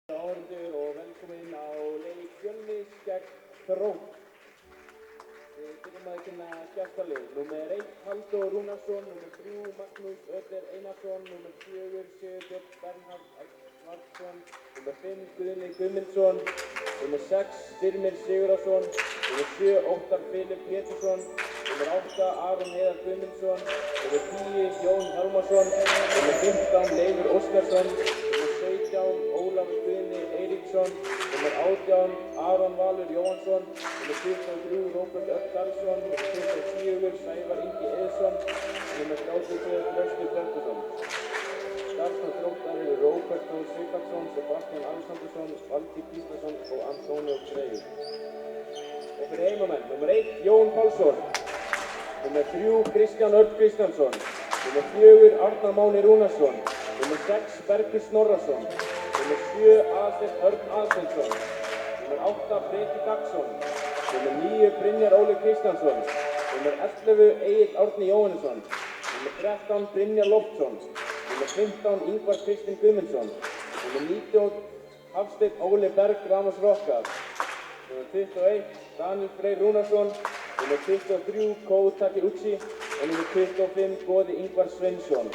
Áhorfendur og velkomin á leik Fjölnis gegn Þrótt. Við byrjum að kynna gestalið. Númer 1 Halldór Rúnarsson, númer 3 Magnús Öller Einarsson, númer 4 Sigurbjörn Bernhard Edvardsson, númer 5 Guðni Guðmundsson, númer 6 Styrmir Sigurðarson, númer 7 Óttar Filip Pétursson, númer 8 Aron Heiðar Guðmundsson, númer 10 Jón Hjálmarsson, númer 15 Leifur Óskarsson, númer 17 Ólafur Guðni Eiríksson, númer 18 Aron Valur Jóhansson, númer 23 Róbert Örn Karlsson, númer 24 Sævar Ingi Eðsson, númer 32 Þröstur Bergþórsson. Starfsmenn Þróttar eru Róbert Þór Sigvaldsson, Sebastian Alexandersson, Valtýr Gíslason og Antonio Freyr. Og fyrir heimamenn, númer 1 Jón Pálsson, númer 3 Kristján Örn Kristjánsson, númer 4 Arnar Máni Rúnarsson, númer 6 Bergur Snorrason, númer 7 Aðsteinn Örn Aðsteinsson, númer 8 Breki Dagsson, númer 9 Brynjar Óli Kristjánsson, númer 11 Egill Árni Jóhannesson, númer 13 Brynjar Loftsson, númer 15 Ingvar Kristinn Guðmundsson, númer 19 Hafsteinn Óli Berg Ramos Rokka, númer 21 Daniel Freyr Rúnarsson, númer 23 Kó Takeuchi og númer 25 Goði Ingvar Sveinsson.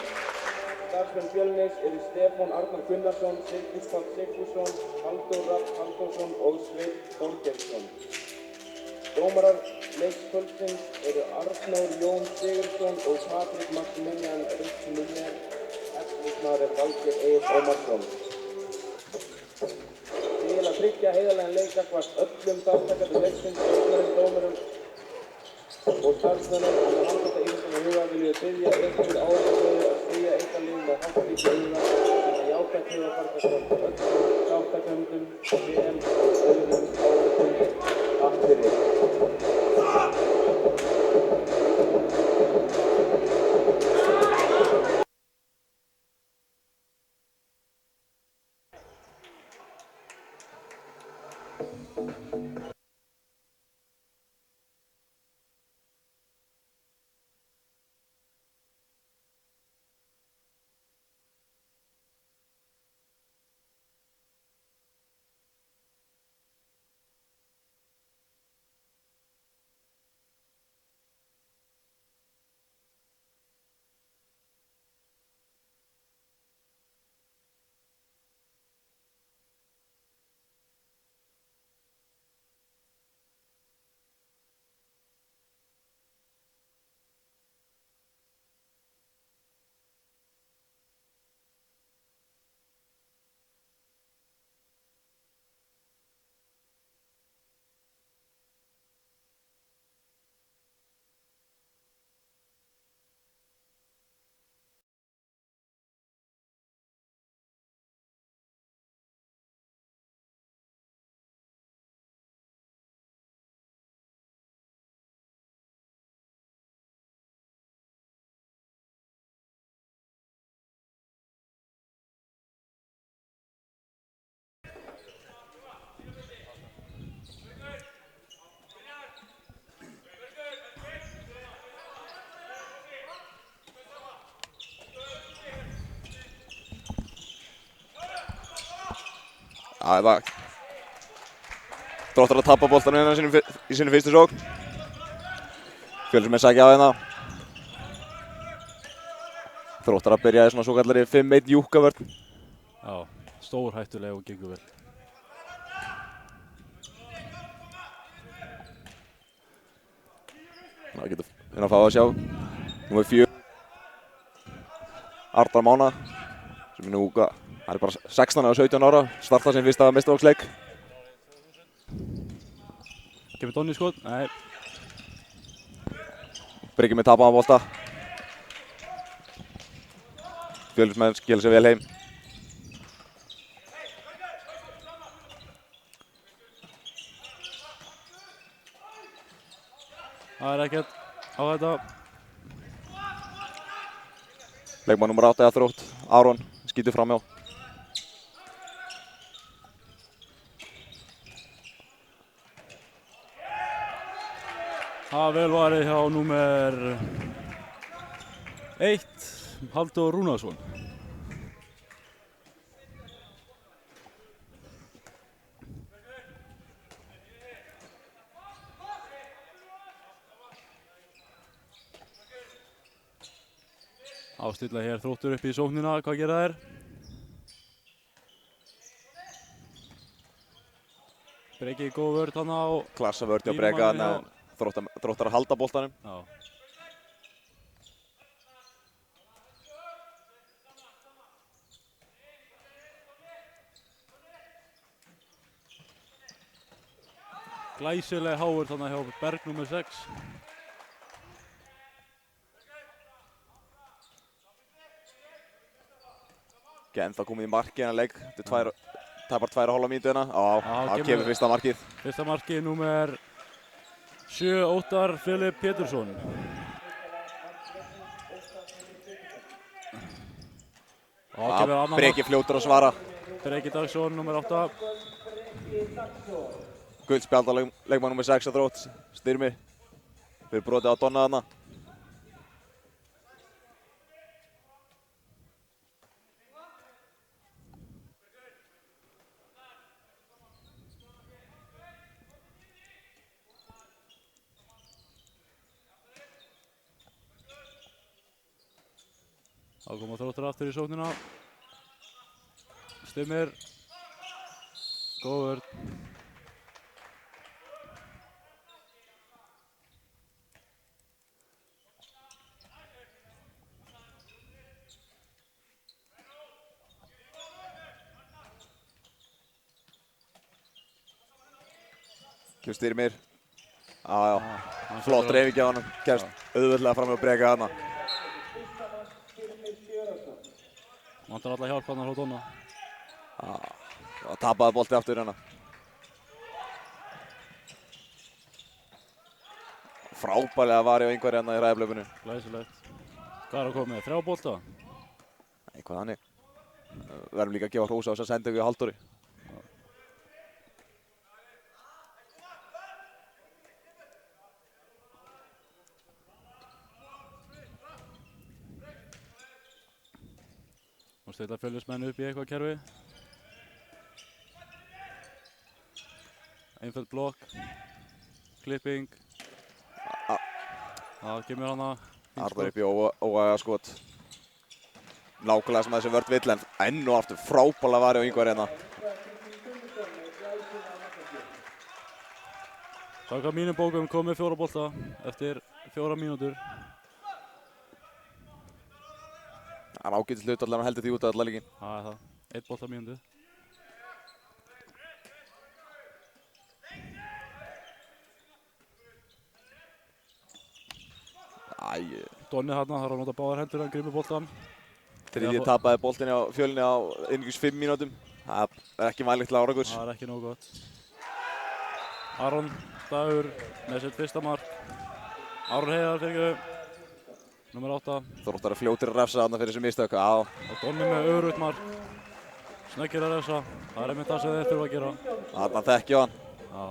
Starfsmenn Fjölnis eru Stefán Arnar Gunnarsson, Sigfús Páll Sigfússon, Halldór Rafn Halldórsson og Sveinn Þorgeirsson. Dómarar leiks kvöldsins eru Arnór Jón Sigurðsson og Patrik Maximilian Riksmunner. Eftirlitsmaður er Valgeir Egill Ómarsson. Til að tryggja heiðarlegan leik gagnvart öllum þátttakandi leiksins, leikmönnum, dómurum og starfsmönnum og með handboltaíþróttum í huga viljum við biðja ykkur áhorfendur að styðja ykkar lið með handbolta í huga sem að jákvætt hugarfar gagnvart öllum þáttakendum, VM og öðrum áhorfendum. Takk fyrir. Það er Þróttar að tappa boltanum hérna í sinni fyrstu sókn. Fjölnismenn sækja á hérna. Þróttar að byrja í svona svokallari 5-1 júkkavörn. Já, stórhættuleg og gengur vel. Það getur hérna að fá að sjá. Númer 4 Arnar Mána sem er nú hann er bara 16 eða 17 ára, starta sem fyrsta meistaraflokksleik. Kemur Donni í skot? Nei. Breki með tapaðan bolta. Fjölnismenn skila sér vel heim. Það er ekkert á þetta. Leikmaður númer 8 eða Þrótt, Aron, skýtur fram hjá. Það er vel varið hjá númer 1, Halldór Rúnarsson. Ástilla hér Þróttur upp í sóknina, hvað gera þær? Breki góð vörð hann á... Klassa vörð hjá Breka en Þróttar að halda boltanum. Já. Glæsileg hávörð hann hjá Berg nr. 6. Ekki ennþá komið í markið en leik. Þetta er tæpar 2,5 mínútur hérna. Það kemur fyrsta markið. Fyrsta markið númer 7, Óttar Filip Pétursson. Breki fljótur að svara. Breki Dagsson, númer 8. Gult spjald á leikmann nr. 6 að Þrótt. Styrmi. Fyrir brotið á Donna þarna. Þá koma Þróttur aftur í sóknina. Styrmir. Góð vörð. Kemur Styrmir. Flott reyfing hjá honum. Kemst auðveldlega fram með Breka þarna. Vantar alla hjálp hann á Donna. Það tapaði bolti aftur hérna. Frábærlega var ég á einhverju hérna í ræðablöfunu. Glæsilegt. Hvað er að koma með? 3 bolta? Eitthvað þannig. Verðum líka að gefa hrós á þessa sendingu í Halldóri. Og stilla fjölusmenn upp í eitthvað kerfi. Einföld blokk. Klipping. Það kemur hana. Arnar upp í óvæga skot. Nákvæmlega sem þessi vörð vill en enn og aftur frábærlega var ég á einhverju hérna. Samkvæmt mínum bókum komið 4 bolta eftir 4 mínútur. Það er ágætis hlut allavega heldur því út af alla leikinn. Það er það. 1 bolt á mínútu. Donni þarna þarf að nota báðar hendur að grípa boltan. Þriðji tapaði boltinni á Fjölni á einungis 5 mínútum. Það er ekki vænlegt til árangurs. Það er ekki nógu gott. Aron Dagur með sitt fyrsta mark. Aron Heiðar fyrir Númer 8. Þróttar fljótir að refsa þarna fyrir þessi mistök. Og Donni með örugt mark. Sneggir að refsa. Það er einmitt það sem þeir þurfa að gera. Þarna þekkja hann. Já.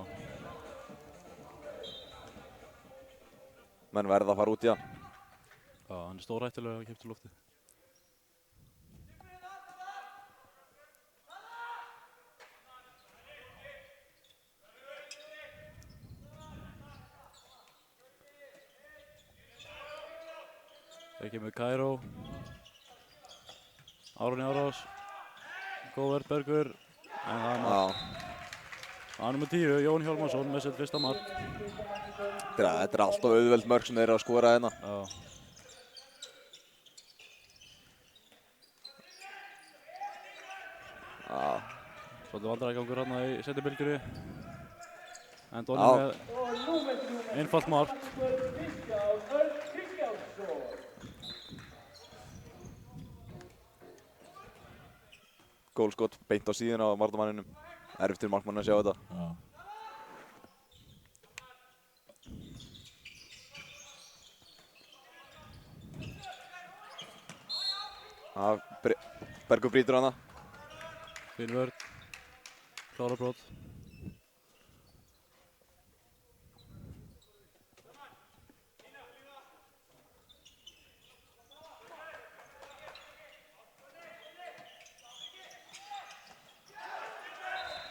Menn verða að fara út í hann. Já, hann er stórhættulegur að kippa til lofti. Það kemur Kairó. Aron í árás. Góð verð Bergur. En það er mark. Það er nummer 10, Jón Hjálmarsson með sitt fyrsta mark. Þetta er alltaf auðveld mörk sem þeir eru að skora hérna. Já. Svolítið vandræðagangur hérna í seinni en Donni með einfalt mark. Gólskot beint á síðuna á varnarmanninum. Erfitt fyrir markmanninn að sjá þetta. Bergur brýtur hana. Fín vörn. Klára brot.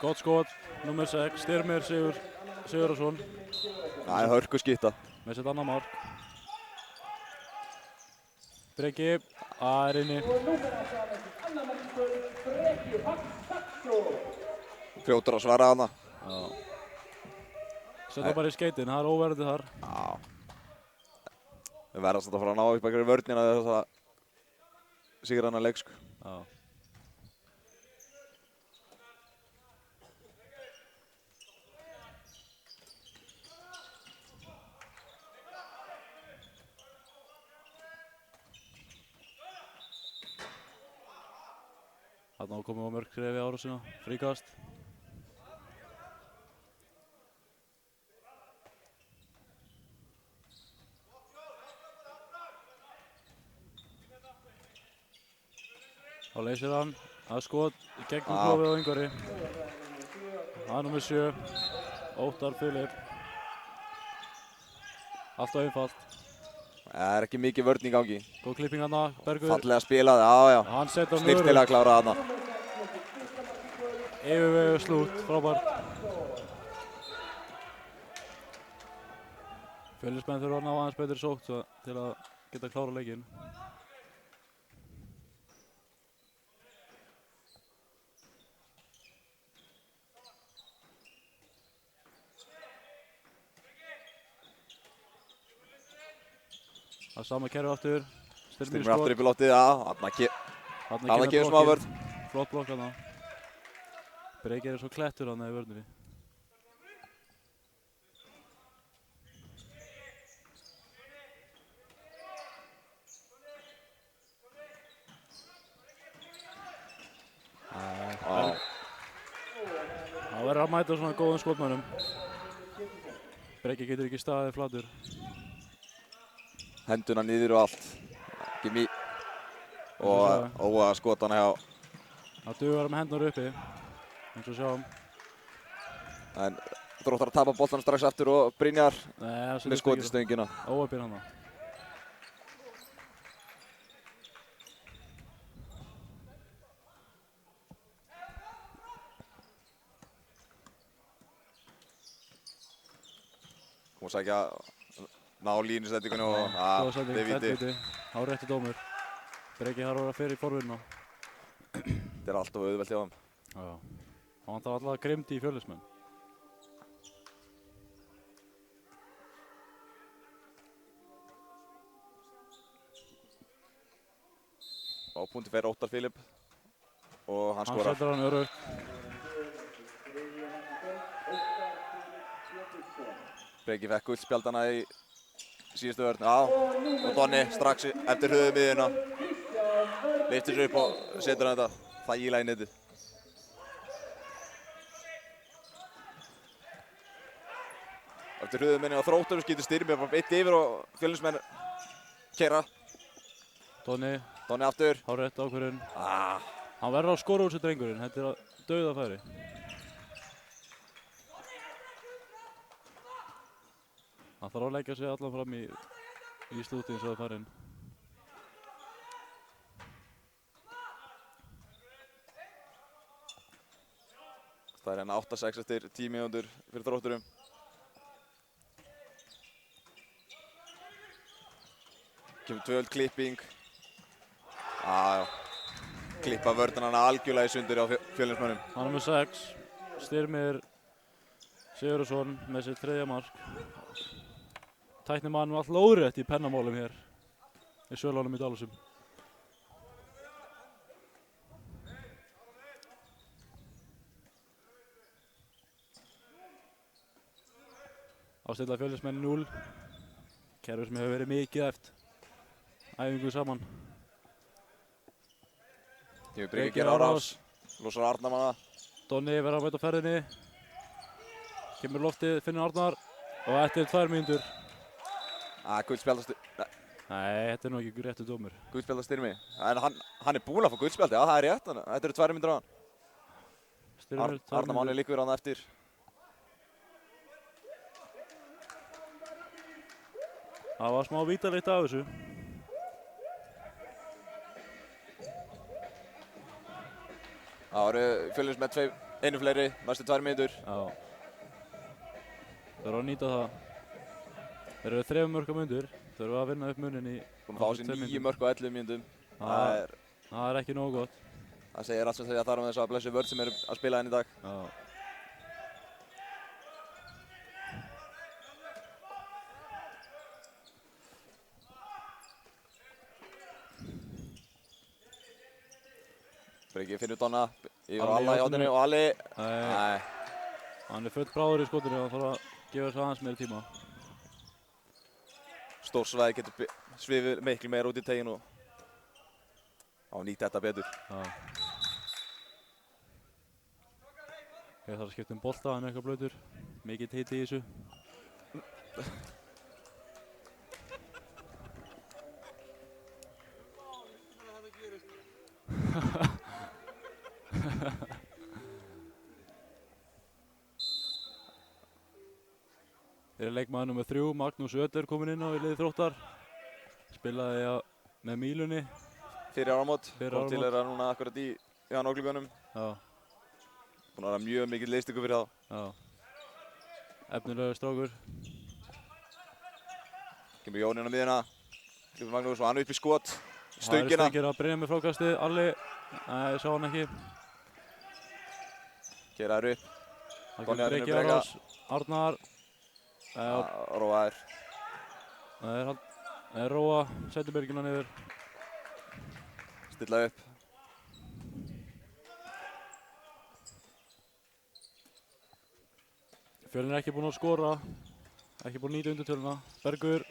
Gott skot, nummer 6, Styrmir Sigurðarsson. Það er hörku skýtta. Með sitt annað mark. Breki, það inni. Og númer 8, annar markmaður Breki Haxaksson. Fljótur að svara hana. Já. Setja bara í skeitin, það óverðið þar. Já. Við verðum samt að fara að ná upp einhverju vörnina þess að sigra hana leik, sko. Já. Þarna komum við á mörg skref í árásina, fríkast. Þá leysir hann, það er skot í gegnum klofið á Ingvari. Það er númer 7, Óttar Filip. Allt og einfalt. Það er ekki mikið vörn í gangi. Góð klipping hana, Bergur. Fallega spilað, já. Hann setur hann Snirtilega að klára hana. Yfirvegu slút, frábært. Fjölnismenn þurfa að ná aðeins betri sókn til að geta klára leikinn. Það er sama kerfi aftur. Styrmir aftur upp í loftið, já. Þarna gefur smá vörn. Flott blokk hana. Breki svo klettur hana í vörninni. Það verður að mæta svona góðum skotmönnum. Breki getur ekki staðið flatur. Henduna niður og allt. Ekki mý. Og óa skotana hjá. Það dugar með hendunar uppi, eins og sjáum. En Þróttar að tapa boltanum strax aftur og Brynjar með skot í stöngina. Óöpinn hana. Kom að sækja ná línustendingunni og það er víti. Hárétti dómur. Breki har að fyrir í forvinna. Þetta er alltaf auðvelt hjá þeim. Já. Og hann þarf alltaf grimdi í Fjölnismenn. Á punkti fer Óttar Filip og hann skorar. Hann setur hann örugt. Breki fekk gullspjaldana í síðustu vörn. Já, og Donni strax eftir höfuðmiðjuna. Lyftir sér upp og setur hann þetta þægilega í netið. Eftir höfuðmiðjuna á Þróttur skýtur Styrmir bara beitt yfir og Fjölnismenn keyra. Donni aftur. Hárétt ákvörðun. Hann verður að skora úr sér drengurinn. Þetta er að dauðafæri. Hann þarf að leggja sig allan fram í slúti eins og það farinn. Það er hérna 8-6 eftir 10 mínútur fyrir Þrótturum. Kemur tvöld klipping. Já. Klippa vörnana algjörlega í sundur á Fjölnismönnum. Hann er með 6. Styrmir Sigurðsson með sitt 3. mark. Tæknimaðurinn var alltaf órétt í pennamálum hér í Sölunum í Dalasum. Ástilla Fjölnismenn 0. Kerfi sem hefur verið mikið eftir æfingu saman. Kemur Breki gera árás. Losar Arnar manna. Donni verður að mæta á ferðinni. Kemur loftið, finnur Arnar og eftir 2 mínútur. Gullspjaldast. Nei, þetta er nú ekki réttu dómur. Gullspjaldast Styrmi. En hann er búinn að fá gullspjaldi, já það er rétt. Þetta eru 2 mínútur á hann. Arnar Máni líkur hann eftir. Það var smá vítaleitt af þessu. Það eru Fjölnismenn einu fleiri, næstu 2 mínútur. Já. Það er að nýta það. Þeir eru 3 mörgum undir. þurfum að vinna upp munin í... Búin að fá sér 9 mörk á 11 mínútum. Það er ekki nógu gott. Það segir allt sem þau að þarf þess að blessu vörð sem eru að spila henni í dag. Já. Breki finnur Donna yfir á Alla í hotinu og Alli... Nei. Hann er full bráður í skotinu og þarf að gefa þess aðeins meiri tíma. Stór svæði getur svifið miklu meira út í teginu og nýtt þetta betur. Já. Ég þarf að skipta bolta, hann er eitthvað blautur. Mikið hiti í þessu. Þeir eru leikmaður nr. 3, Magnús Ödler kominn inn á í liði Þróttar. Spilaði með Mílunni. Fyrir áramót. Kom til þeirra núna akkurat í janúarglugganum. Já. Búinn að vera mjög mikill liðstyrkur fyrir þá. Já. Efnilegur strákur. Kemur Jón inn á miðjuna. Klippur Magnús og hann upp í skot. Stöngina. Það eru stöngir að byrja með frákastið. Alli. Nei, sá hann ekki. Keiraður upp. Það kemur Breki Árás. Arnar. Róa er. Það er Róa. Setur byrgina niður. Stilla upp. Fjölnir er ekki búinn að skora. Ekki búinn að nýta undirtöluna. Bergur.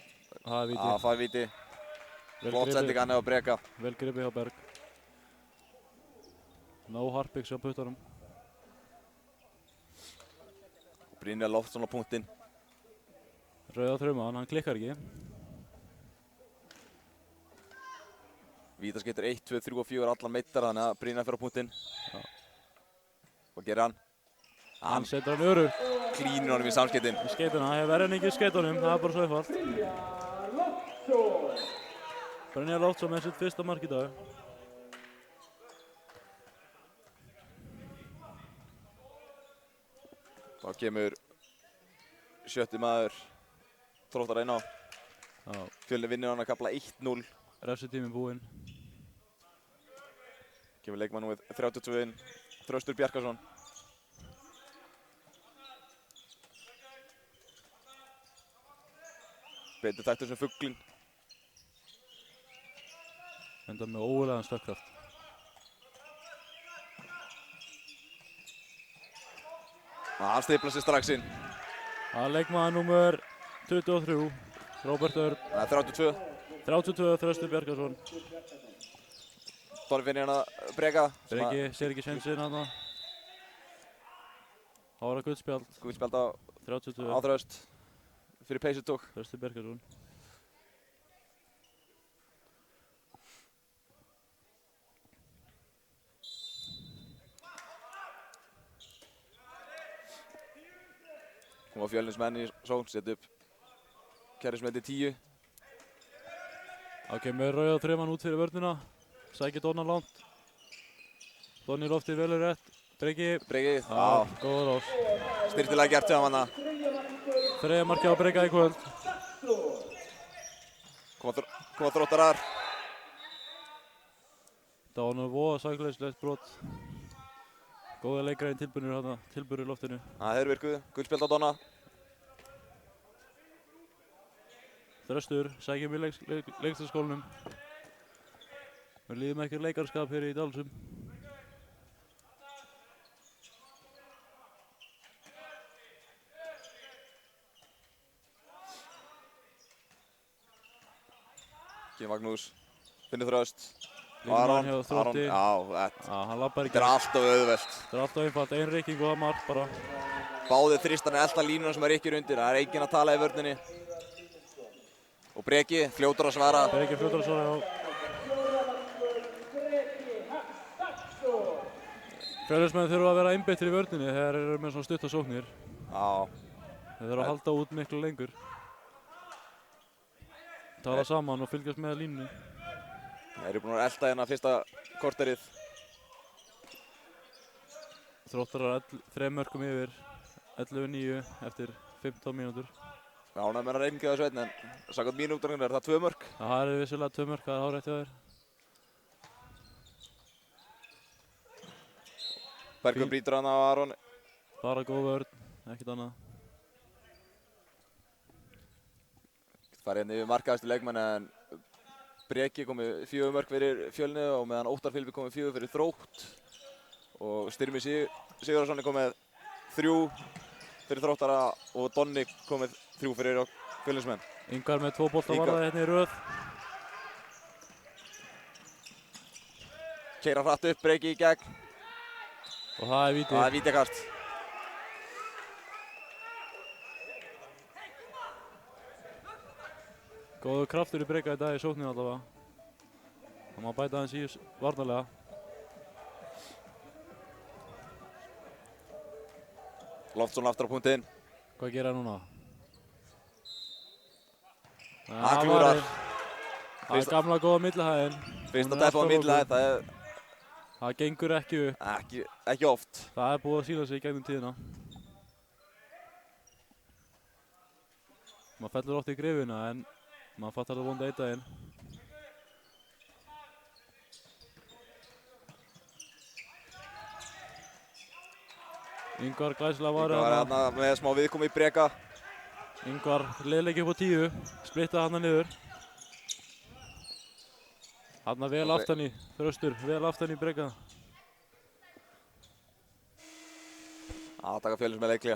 Það er víti. Það er víti. Flott sending hann á Breka. Vel gripið hjá Berg. No Harpiks á puttanum. Brynjar Loftsson á punktinn. Rauða þrauman, hann klikkar ekki. Vítaskiptur 1, 2, 3 og 4 allan meittar þannig að Brynjar fer á punktinn. Já. Hvað gerir hann? Hann setur hann öru. Klínur honum í samskiptin. Í skeytuna, ég verði ekki í skeytunum, það er bara svo einfalt. Brynjar Loftsson með sitt fyrsta mark í dag. Þá kemur sjötti maður Þróttar inn á. Fjölnir vinnur hann að kafla 1-0. Refsitíminn búinn. Kemur leikmann númer 32 inn, Þröstur Bjarkarsson. Betur þekktur sem fuglinn. Enda með ógulegan stökkkraft. Hann stiplar sig strax inn. Það er leikmaður númer 23, Róbert Örn. Það er 32. 32, Þröstur Bjarkarsson. Þorri finnir hann að Breka. Breki sér ekki sénsinn hann. Það var að guldspjald. Guldspjald á 32. Á Þröst. Fyrir peysutók. Þröstur Bjarkarsson. Hún var Fjölnismenn í sókn, setja upp kerrismeti 10. Þá kemur rauða þrauman út fyrir vörnina. Sækir Donna langt. Donni í lofti vel rétt. Breki. Breki. Já, góður ás. Styrtilega gert hjá hann að. Þriðja markið á Breka í kvöld. Koma Þróttarar. Það var nú voða sakleislegt brot. Góða leikræðin tilburður í loftinu. Það er virkuð. Guldspjald á Donna. Þröstur sækjum í leikstaskólanum. Við líðum ekki leikarskap hér í Dalsum. Kemur Magnús. Finnur Þröst. Aron hjá Þrótti. Já, hann lappar í þetta er alltaf auðvelt. Þetta er alltaf einfalt. Ein rykking og það mark bara. Báðir þristarnir elta línuna sem rykkir undir. Það er enginn að tala í vörninni. Og Breki, fljótur að svara. Breki fljótur að svara, já. Fjölnismenn þurfa að vera einbeittir í vörninni þegar þeir eru með svona stutta sóknir. Já. Þeir þurfa að halda út miklu lengur. Tala saman og fylgjast með línunni. Þeir eru búin að elta hérna fyrsta korterið. Þróttarar 3 mörkum yfir, 11-9 eftir 15 mínútur. Ánægður með að reyninga þessu einn, en samkvæmt mínu útreikningi er það 2 mörk. Það eru vissulega 2 mörk, það er hárrétt hjá þér. Bergur brýtur hana á Aron. Bara góð vörn, ekkert annað. Farið hérna yfir markahæstu leikmenn, en Breki komið 4 mörk fyrir Fjölni og meðan Óttar Fylfi komið 4 fyrir Þrótt. Og Styrmi Sigurðarsson komið 3 fyrir Þróttara og Donni komið 3 fyrir Fjölnismenn. Ingvar með 2 bolta varða hérna í röð. Keyra hratt upp, Breki í gegn. Og það er víti. Það er vítakast. Góður kraftur í Breka í dag í sókninu allavega. Það má bæta hans í varnarlega. Loftsson aftur á punktinn. Hvað gera núna? Það klúrar. Það er gamla góða millihæðin. Fyrsta teppa á millihæð, það gengur ekki upp. Ekki oft. Það er búið að sína sig í gegnum tíðina. Maður fellur oft í grifuna en maður fattar það vonda einn daginn. Ingvar glæsilega var hérna með smá viðkomu í Breka. Ingvar leiðleiki upp á 10, splitta hana niður. Hana vel aftan í, Þröstur, vel aftan í Breka. Að taka Fjölnis með leiklega.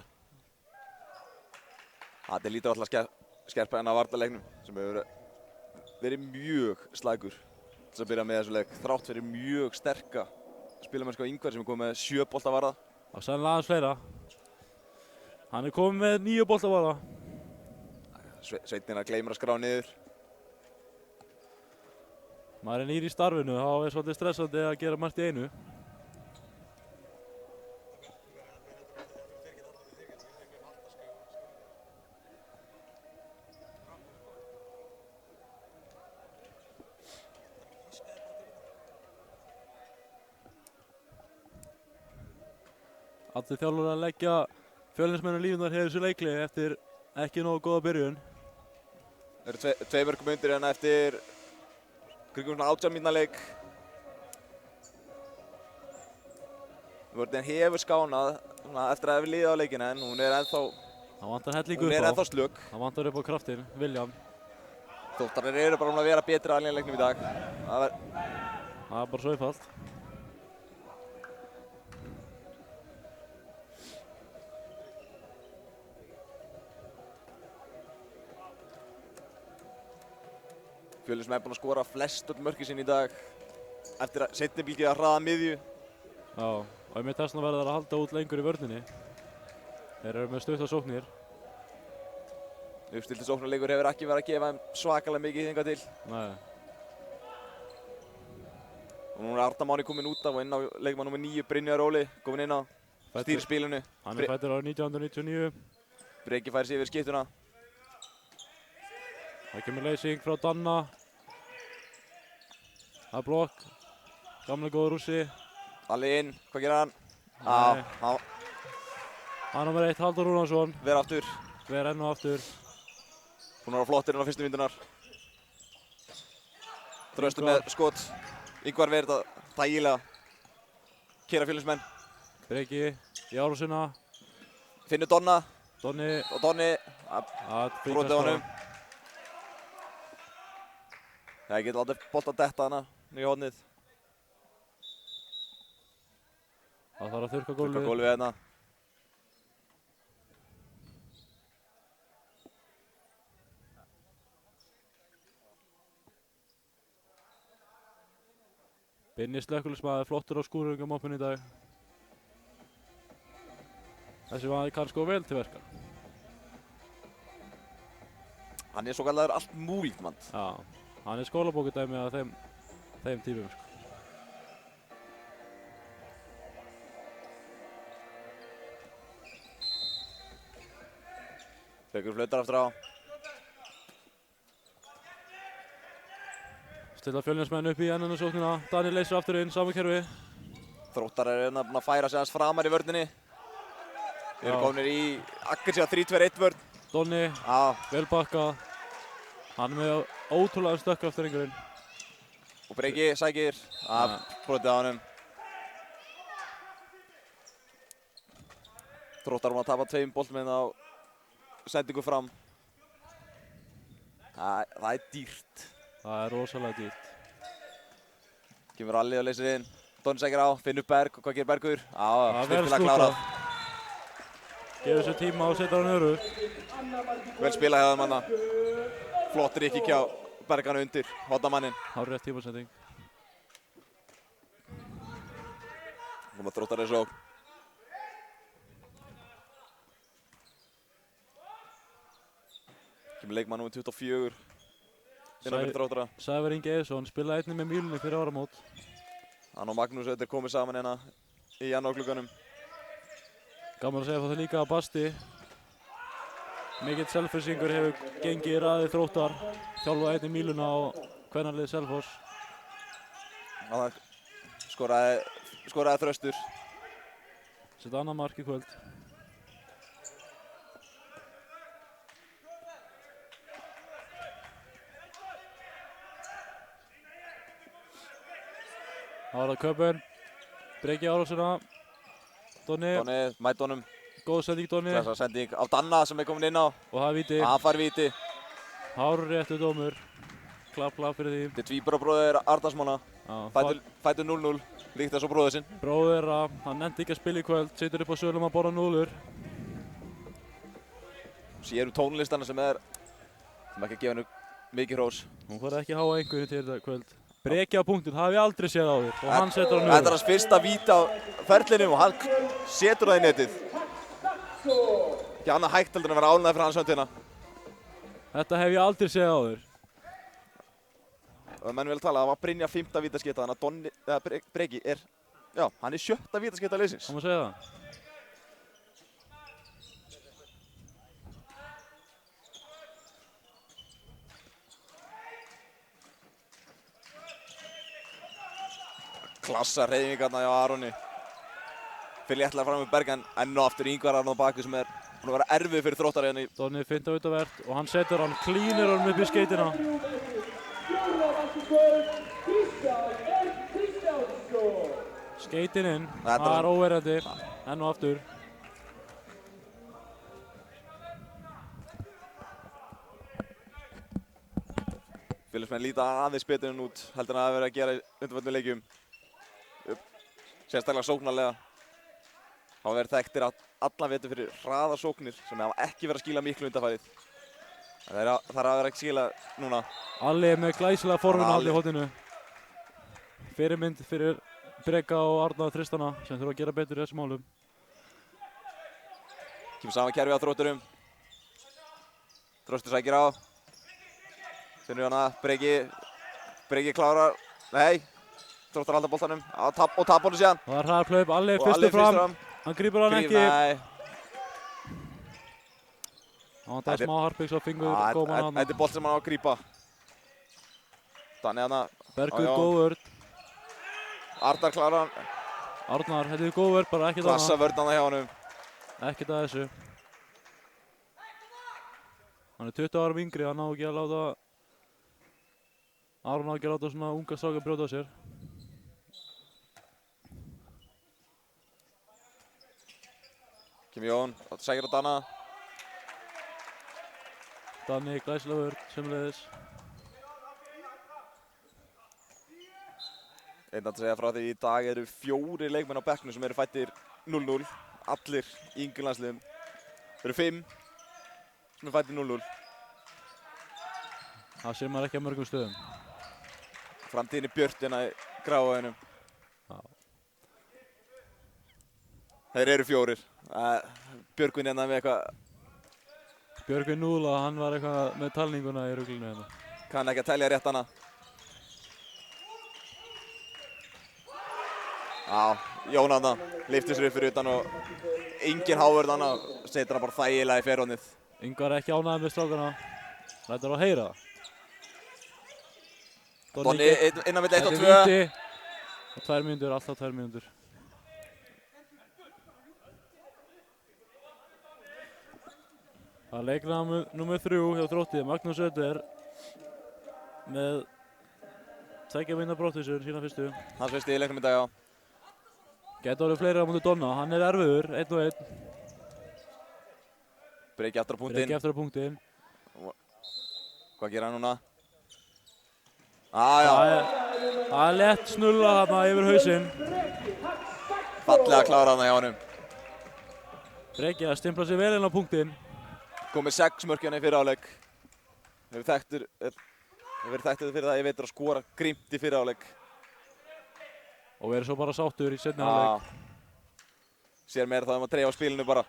Það lítur alltaf skerpa enn að varnarleiknum sem hefur verið mjög slækur til að byrja með þessu leik. Þrátt fyrir mjög sterka spilamennsku á Ingvar sem er komið með 7 bolta varða. Það er sennilega aðeins fleira. Hann er komið með 9 bolta varða. Sveinninn að gleymur að skrá niður. Maður er nýr í starfinu, þá er svolítið stressandi að gera margt í einu. Allir þjálfur að leggja Fjölnismenn lífundar hér í þessu leikli eftir ekki nógu góða byrjun. Það eru 2 mörkum undir hérna eftir kringum svona 18 mínútna leik. Vörnin hefur skánað eftir að hafa liðið á leikina en hún er ennþá slök. Það vantar upp á kraftinn, William. Þóttarir eru bara að vera betri aðlíðan leiknum í dag. Það er bara svo einfalt. Fjölnismenn er búinn að skora flest öll mörkin sín í dag eftir að seinni bylgið að hraða miðju. Já, og einmitt þess vegna verða þær að halda út lengur í vörninni. Þeir eru með stuttar sóknir. Uppstilti sóknarleikur hefur ekki verið að gefa þeim svakalega mikið hingað til. Nei. Og núna er Arnar Máni kominn út af og inn á leikmann nr. 9 Brynjar Óli kominn inn á stýrispilinu. Hann er fæddur árið 1999. Breki færir sig yfir skiptuna. Það kemur leysing frá Danna. Það er blokk. Gamla góða rússi. Alli inn, hvað gerir hann? Hann nr. 1, Halldór Rúnarsson. Ver aftur. Ver enn og aftur. Hún var flottir inn á fyrstu mínúturnar. Þröstur með skot. Ingvar verið þetta þægilega. Keyra Fjölnismenn. Breki í árásina. Finnur Donna. Donni. Og Donni. Brotið á honum. Það getur látið bolta detta hana í hornið. Það þarf að þurrka gólfið. Þurrka gólfið hérna. Binni slökkviliðsmaður flottur á skúringumópinu í dag. Þessi maður kann sko vel til verka. Hann er svo kallaður allt múlít mann. Já, hann er skólabókudæmi af þeim tímum sko. Haukur flautar aftur á. Stilla Fjölnismenn upp í enninu sóknina. Daniel leysir aftur inn, sama kerfi. Þróttar er hérna búinn að færa sig hans framar í vörninni. Þeir eru komnir í Akkersja 3-2-1 vörn. Donni, Já, vel bakkað. Hann er með ótrúlega stökkkraft drengurinn. og Breki sækir af brotið á honum. Þróttar að tapa 2 boltum hérna á sendingu fram. Það er dýrt. Það er rosalega dýrt. Kemur Alli og leysir inn. Donni sækir á, finnur Berg, og hvað gerir Bergur? Já, Það er vel snyrtilega klárað. Gefur sér tíma og setur hann öru. Vel spilað hjá þeim þarna. Flott rikki hjá Berganu undir, hodnamanninn. Hárrétt tímasetning. Koma Þróttar í sókn. Kemur leikmann númer 24. Innan fyrir Þróttara. Sævar Ingi Eðsson spilaði einnig með Mílunni fyrir áramót. Hann og Magnús þetta er komið saman hérna í janúarglugganum. Gaman að segja frá það líka að Basti. Mikill Selfossingur hefur gengið í raðið Þróttar. Þjálfaði einnig Míluna á kvennalið Selfoss. Það skoraði Þröstur. Sett annað mark í kvöld. Það var það Köpen. Breki árásina. Donni. Donni, mætt honum. Góð sending Donni. Þessa sending á Danna sem er komin inn á. Og það er víti. Hann fær víti. Hárréttur dómur. Klapp fyrir því. Þetta er tvíburabróðir Arnarsmána. Fætur 0-0. Líkt þess á bróður sinn. Bróðir hann nefndi ekki að spila í kvöld. Situr upp á sölum að borða núðlur. Sér tónlistana sem ekki að gefa hennu mikið hrós. Hún fær ekki háa einhverju til þetta kvöld. Breki á punktinn, það hef ég aldrei séð áður og hann setur hann Þetta er niður. hans fyrsta víti á ferlinum og hann setur það í netið. Ekki annað hægt heldur en að vera ánægður fyrir hans höndina. Þetta hef ég aldrei séð áður. Menn vil tala, það var Brynja 5. vítaskipta, þannig að Breki er, já, hann er 7. vítaskipta liðsins. Það má segja það. Klassa hreyfingarna hjá Aroni. Fyrir léttlega fram með Bergan, enn og aftur Ingvar Arn á baki sem er búinn að vera erfið fyrir Þróttara hérna í. Donni finnt á utavert og hann setur hann, klínir hann upp í skeytina. Skeytin inn, það er óverjandi, enn og aftur. Fylgismenn líta aðeins betur en út, heldur en að það verið að gera í undanförnum leikjum. Sérstaklega sóknarlega. Hafa verið þekktir allan vetur fyrir hraðar sóknir sem hafa ekki verið að skila miklu undanfærið. Það er að vera að skila núna. Alli er með glæsilega formuna allir í hóttinu. Fyrirmynd fyrir Breka og Arna Þristana sem þurfa að gera betur í þessum málum. Kemur sama kerfi á Þrótturum. Þróttur sækir á. Finnur hana, Breki klárar. Nei, Þróttar halda boltanum og tap honum síðan. Það er hraðarplaup, Alli fyrstur fram. Hann grípur hann ekki. Nei. Hann vantar smá harpiks á fingur góman hann. Þetta er bolt sem hann á að grípa. Þannig hana. Bergur góð vörn. Arnar klárar hann. Arnar, þetta er góð vörn, bara ekkert annað. Klassa vörn hann hjá honum. Ekkert að þessu. Hann er 20 árum yngri, hann á ekki að láta Aron á ekki að láta svona unga stráka brjóta á sér. Kemur Jón, sækir á Danna. Danni, glæsilega vörn, sömuleiðis. Einnig að segja frá því í dag eru 4 leikmenn á bekknum sem eru fæddir 0-0. Allir í yngri landsliðum. Það eru 5 sem eru fæddir 0-0. Það sér maður ekki á mörgum stöðum. Framtíðin er björt hérna í gráaðinum. Þeir eru 4. Björgvin hérna með eitthvað. Björgvin Núla, hann var eitthvað með talninguna í ruglinu hérna. Kann ekki að telja rétt hana. Já, Jón hana, lyftir sér upp fyrir utan og engin hávörð hana og setur hann bara þægilega í ferhóðnið. Yngvar er ekki ánægður með strákana. Lætur á að heyra það. Donni innan milli 1 og 2. Þetta er víti. 2 mínútur, alltaf 2 mínútur. Það er leikmaður númer 3 hjá Þrótti, Magnús Öder með 2 mínútna brottvísun sína fyrstu. Hans fyrsti í leiknum í dag, já. Gæti orðið fleiri á móti Donna, hann er erfiður, 1-1. Breki aftur á punktinn. Breki eftir á punktinn. Hvað gerir hann núna? Já. Það er létt snulla þarna yfir hausinn. Fallega klárað þarna hjá honum. Breki að stimpla sig vel inn á punktinn. Komið 6 mörk hérna í fyrri hálfleik. Hefur verið þekktur fyrir það, ég veitur að skora grimmt í fyrri hálfleik. Og verið svo bara sáttur í seinni hálfleik. Sér meira það að dreifa spilinu bara.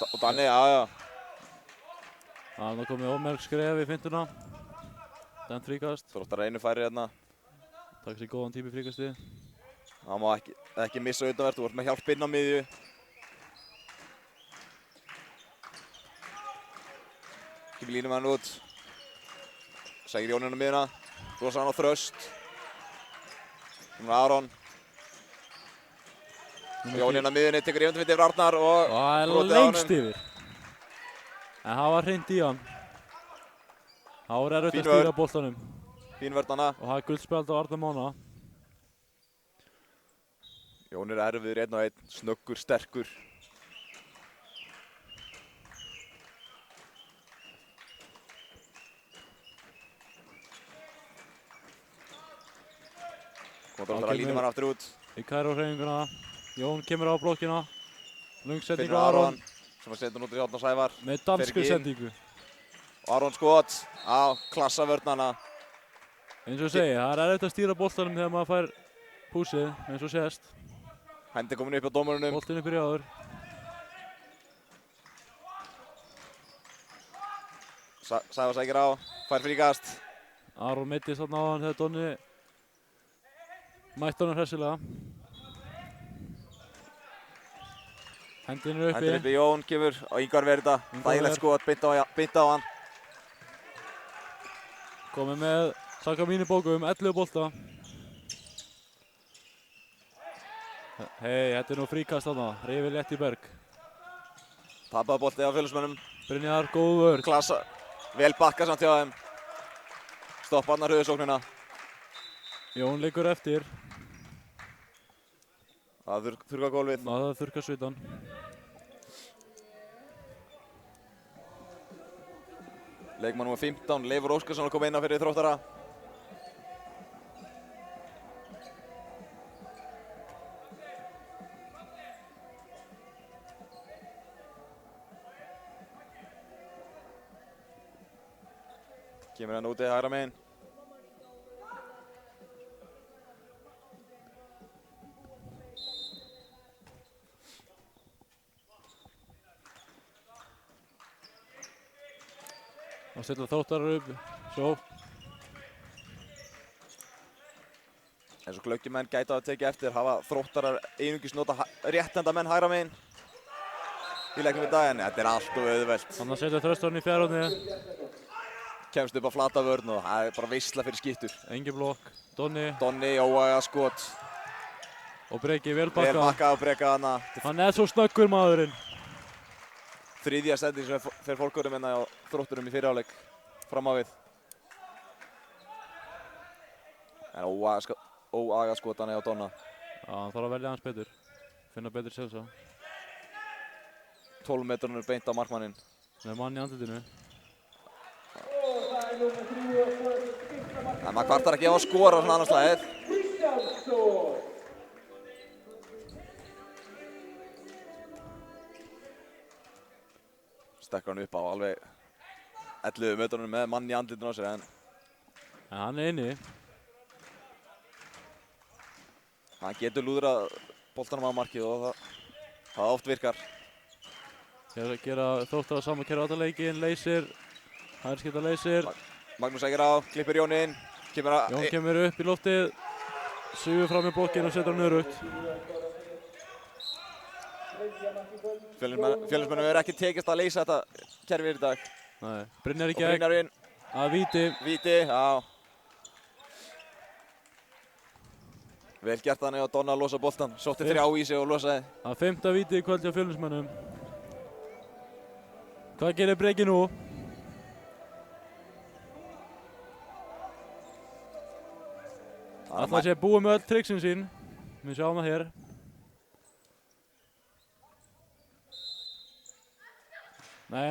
Og Danni, já. Það er komið ómerk skref í fintuna. Dæmt fríkast. Þróttar einu færi hérna. Takk sér góðan tími fríkasti. Það má ekki missa utanvert, þú ert með hjálp inn á miðju. Kemur línumann út. Sækir Jón inn á miðjuna. Rosar hann á þröst. Kemur Aron. Jón inn á miðjunni, tekur yfirvindu yfir Arnar og það er lengst yfir. En það var hreint í hann. Það var erfitt að stýra boltanum. Fín vörn hana. Og það er guldspjald á Arnar Mána. Jón er erfiður 1-1, snöggur, sterkur. Kontra línumann aftur út. Í Kairo-hreyfinguna. Jón kemur á blokkina. Löng sending á Aron. Sem að setja hann út í hotn á Sævar. Með dansku sendingu. Aron skot á klassa vörnana. Eins og ég segi, það er erfitt að stýra boltanum þegar maður fær púsið, eins og sést. Hendi komin upp á dómarunum. Boltinn upp í áður. Sævar sækir á, fær fríkast. Aron meiddist þarna á hann þegar Donni mætti honum hressilega. Hendin er uppi. Hendin uppi, Jón kemur á Ingvar Verita. Þægilegt skot, beint á hann. Komið með Sakamínu bókum, 11 bolta. Hei, þetta er nú fríkast þarna, rifið létt í berg. Tapaði bolti á félagsmönnum. Brynjar, góð vörn. Klassa, vel bakka samt hjá þeim. Stoppa hann að hröðusóknina. Jón liggur eftir. Það þurrka gólfið. Það þurrka svitan. Leikmann nr. 15, Leifur Óskarsson að koma inn á fyrir Þróttara. Kemur hann úti hægra megin. Það setja Þróttarar upp, svo. Eins og glöggjumenn gætu að tekið eftir, hafa Þróttarar einungis nota réttenda menn hægra megin í leiknum í dag, en þetta er allt og auðvelt. Þannig að setja Þröstarinn í fjárhóðni. Kemst upp á flata vörn og það er bara veisla fyrir skittur. Engi blokk, Donni. Donni, óæga skot. Og Breki vel bakka. Vel bakka og Breka hana. Hann er svo snöggur maðurinn. Þriðja sending sem fer fólkurum hérna á Þrótturum í fyrri hálfleik fram á við. En óæga skot hann á Donna. Já, hann þarf að velja hans betur. Finna betur sensa. 12 metrunur beint á markmanninn. Með mann í andlitinu. En maður kvartar ekki á að skora svona annars lagið. Stekkur hann upp á alveg 11 metrunum með mann í andlitinu á sér en hann er inni. Hann getur lúðrað boltanum á markið og það oft virkar. Þeir að gera Þróttarar saman kerra alla leikinn, leysir. Hægirskipta leysir. Magnús sækir á, klippir Jón inn. Jón kemur upp í loftið. Sugur fram í blokkinn og setur hann niður út. Fjölnismönnum hefur ekki tekist að leysa þetta kerfi í dag. Nei, Brynjar í gegn. Og Brynjar inn. Að víti. Víti, já. Vel gert hann á Donna að losa boltan. Sótti 3 í sig og losaði. Það er 5. víti í kvöld hjá Fjölnismönnum. Hvað gerir Breki nú? Það sé búið með öll triksin sín. Við sjáum það hér. Nei,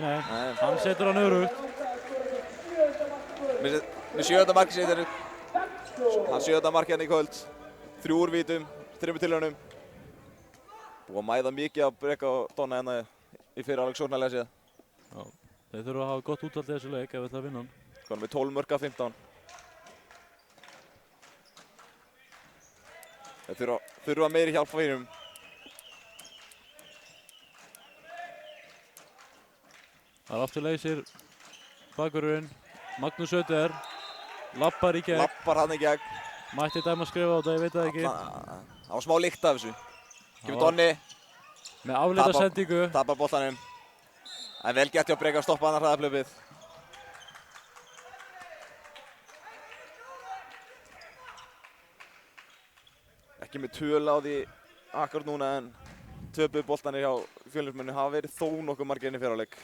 hann setur hann örugt. Með 7. markið sitt hann 7. markið hérna í kvöld. 3 úr vítum, 3 tilraunum. Búið að mæða mikið að Breka og Donna hérna í fyrri sóknarlega séð. Já, þeir þurfa að hafa gott úthald í þessu leik ef við ætla að vinna hann. Konum við 12 mörk af 15. Þeir þurfa meiri hjálp á hinum. Það er aftur leysir bakvörðurinn. Magnús Söder lappar í gegn. Lappar hann í gegn. Mætti dæma að skrifa á þetta, ég veit það ekki. Það var smá lykt af þessu. Kemur Donni. Með afleita sendingu. Tapar boltanum. Það er vel gert hjá Breka að stoppa hann að hraðaflöpið. Ekki með töl á því akkurat núna en töpuðu boltanir hjá Fjölnismönnum hafa verið þó nokkuð margir inn í fyrri hálfleik.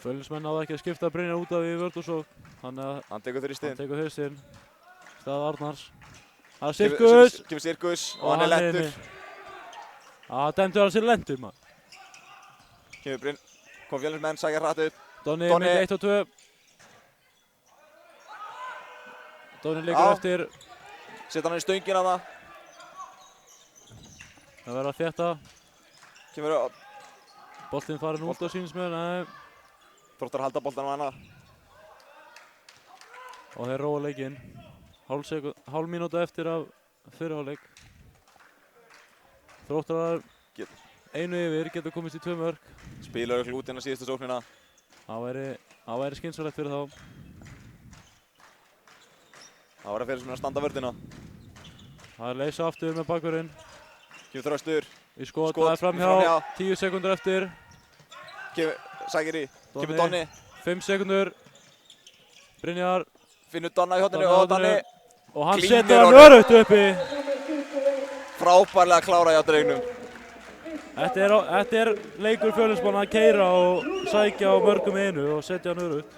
Fjölnismenn náðu ekki að skipta Brynjar út af í vörn og sókn. Hann tekur þristinn. Stað Arnars. Það er Sirkus. Kemur Sirkus og hann er lentur. Það dæmdur hann sér lentur maður. Kom Fjölnismenn, sækja hratt upp. Donni með 1 og 2. Donni liggur eftir. Setja hann í stöngina það. Það verður að þétta. Kemur boltinn farin út á sýnismenn. Þróttar halda boltanum hana. Og þeir róa leikinn. Hálf mínúta eftir af fyrri hálfleik. Þróttarar einu yfir, getur komist í 2 mörk. Spila örugglega út inn á síðustu sóknina. Það væri skynsamlegt fyrir þá. Það var að fyrir sem að standa vörðina. Það er leysa aftur með bakvörðinn. Kemur Þröstur. Í skot, það er framhjá. 10 sekúndur eftir. Sækir í. Kemur Donni. 5 sekúndur. Brynjar. Finnur Donna í horninu og Donni. Og hann setur hann örugt uppi. Frábærlega klára hjá drengnum. Þetta er leikur Fjölnismanna að keyra og sækja á mörgum einu og setja hann örugt.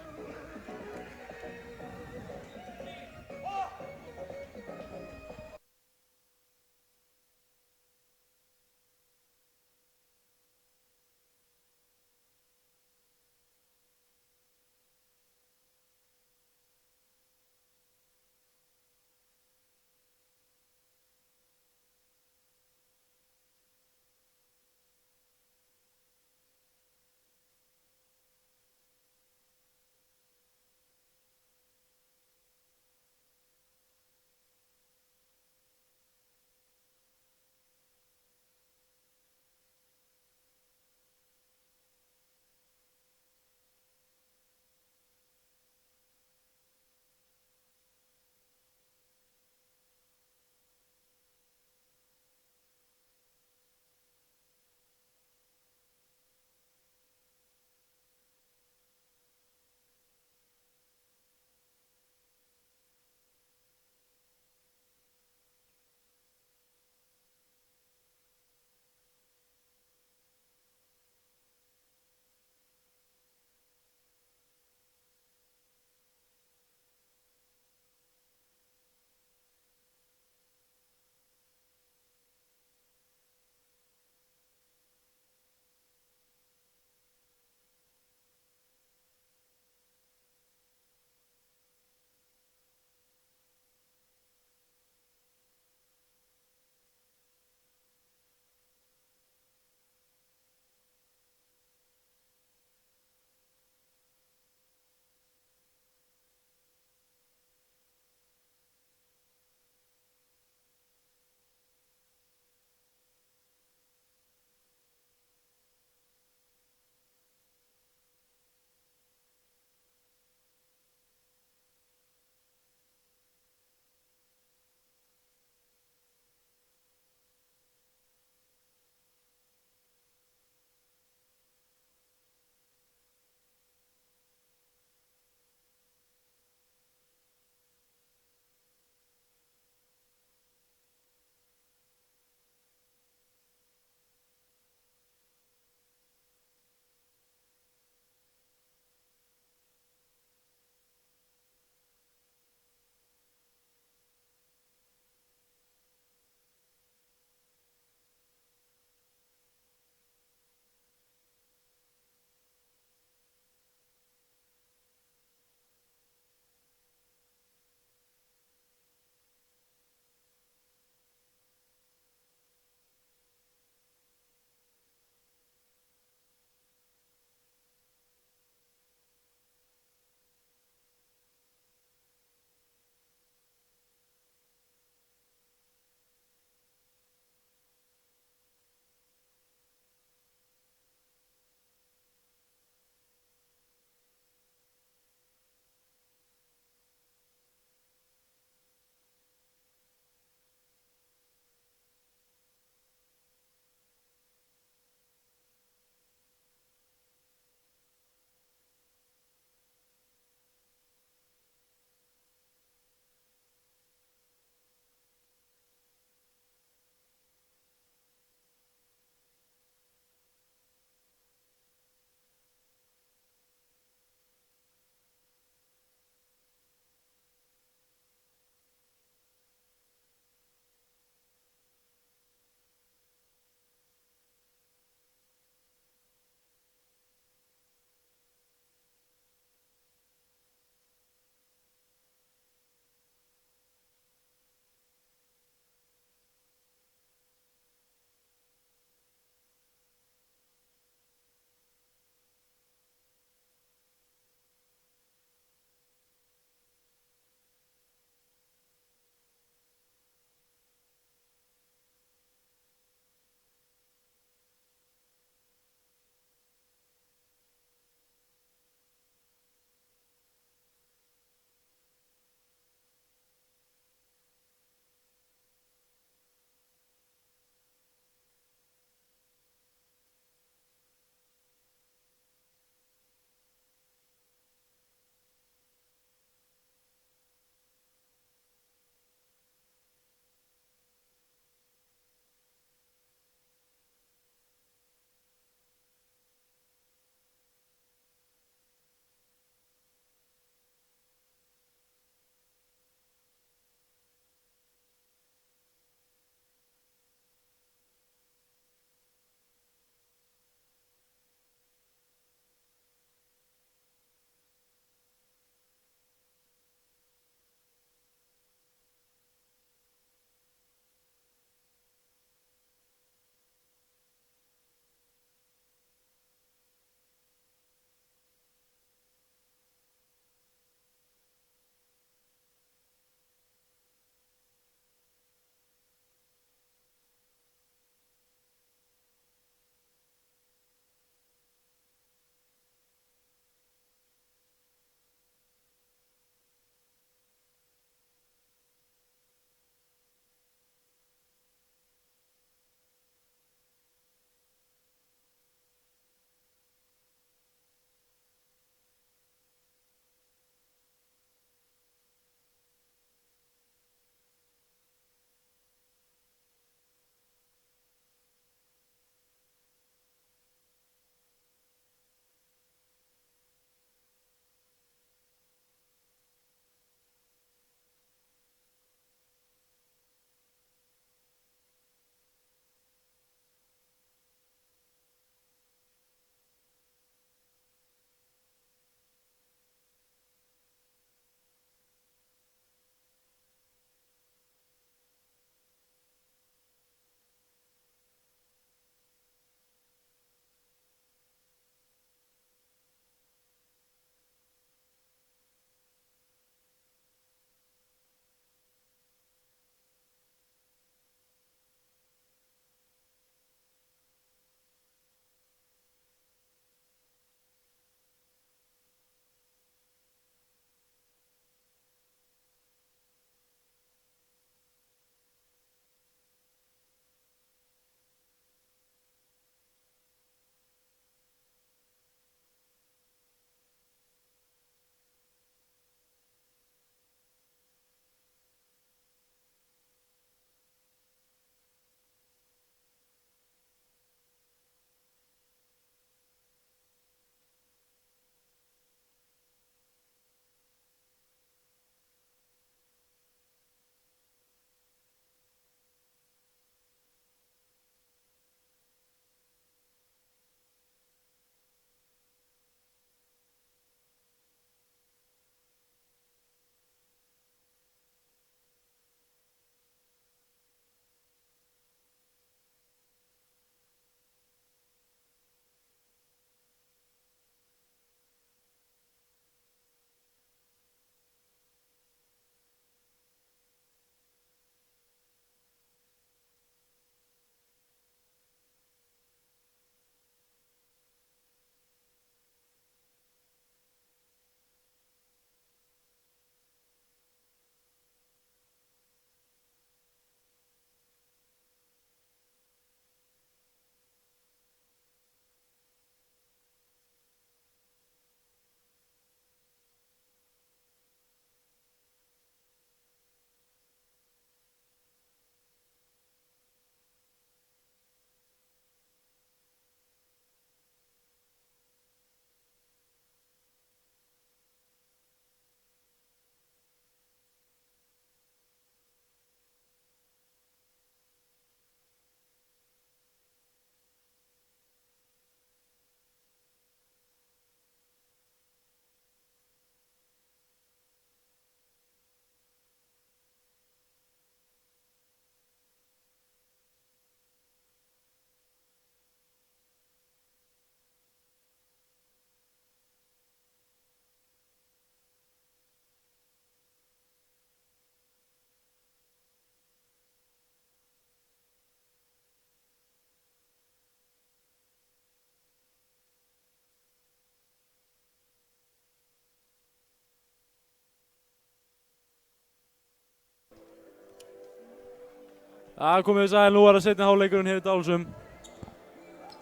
Komið þið sæl, nú er það seinni hálfleikurinn hér í Dalsum.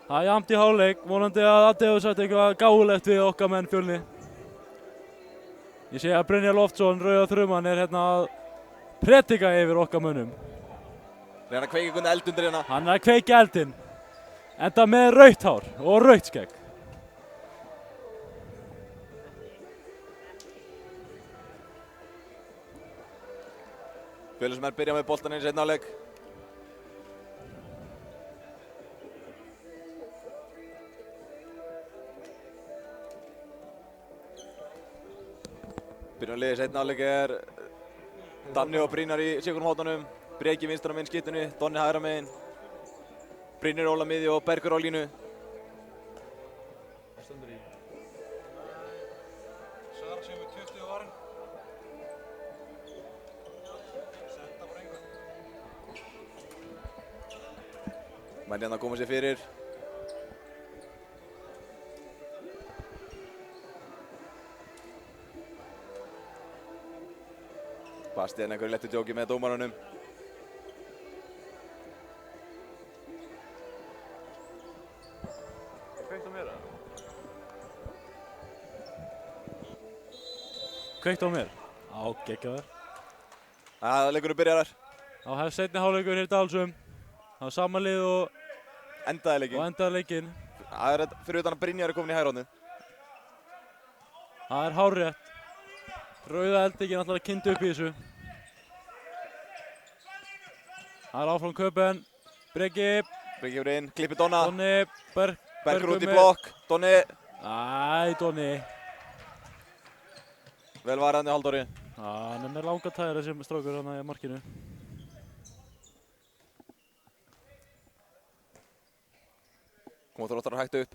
Það er jafnt í hálfleik, vonandi að Addi hefur sagt eitthvað gáfulegt við okkar menn Fjölni. Ég sé að Brynjar Loftsson, Rauða þruman, er hérna að predika yfir okkar mönnum. Reyna að kveikja einhvern eld undir hérna. Hann er að kveikja eldinn, enda með rautt hár og rautt skegg. Fjölnismenn byrja með boltann í seinni hálfleik. Byrjunarliðið í seinni hálfleik er Danni og Brynjar í sikurum hótanum, Breki vinstra megin skyttunni, Donni hægra megin, Brynjar Óla miðju og Bergur á línu. Stendur í. Sara sem er 20 varin. Senda bara einhvern. Menn hérna koma sér fyrir. Basti er einhverju lettu djóki með dómarunum. Kveikt á mér, eða? Kveikt á mér? Geggjaður. Leikurinn byrjar þar. Þá hefst seinni hálfleikur hér í Dalsum. Það var sama lið og Endaði leikinn. endaði leikinn. Það er fyrir utan að Brynjar er komin í hægra hornið. Það er hárrétt. Rauða eldingin ætlar að kynda upp í þessu. Það er áfram Köpen. Breki. Breki kemur inn, klippir Donna. Donni. Bergur út í blokk. Donni. Donni. Vel varandi Halldóri. Hann er með langa tæra sem strákur hann í markinu. Koma Þróttarar hægt upp.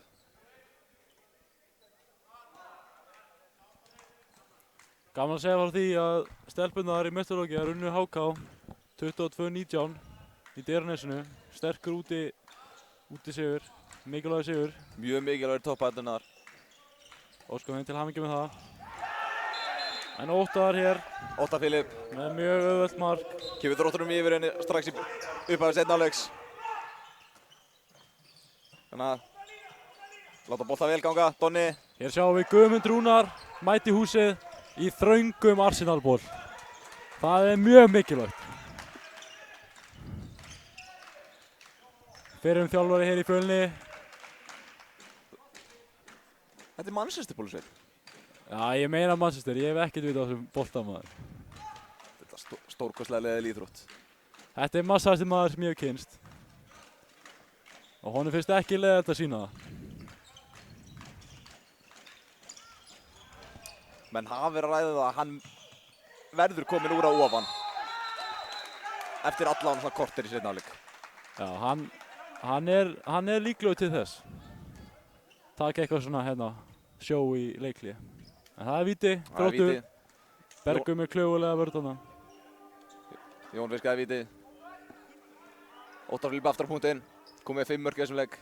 Gaman að segja frá því að stelpunnar í meistaraflokki er unnu HK 22-19 í Digranesinu. Sterkur úti sigur, mikilvægur sigur. Mjög mikilvægur toppætlunar. Óskar þeim til hamingju með það. En Óttar hér Óttar Filip. með mjög auðvelt mark. Kemur Þróttarum yfir henni strax í upphafið seinni hálfleiks. Þannig að láta bolta vel ganga, Donni. Hér sjáum við Guðmund Rúnar mæti húsið í þröngum Arsenal-ból. Það er mjög mikilvægt. Fyrrum þjálfari hér í Fjölni. Þetta er Manchester-bólusveit. Já, ég meina Manchester, ég hef ekkert vita á þessum boltamaður. Þetta er stórkostlega leiðil íþrótt. Þetta er massasti maður sem ég hef kynst. Og honum finnst ekki leiðilegt að sýna það. Menn hafa verið að ræða það að hann verður komin úr að ofan. Eftir allan svona korter í seinni hálfleik. Já, hann er líklegur til þess. Takk eitthvað svona hérna sjó í leikli. En það er víti, Þróttur. Bergur með klögulega vörðana. Jón fiskaði víti. Óttar Filip aftur á punktinn. Komið 5 mörk í þessum leik.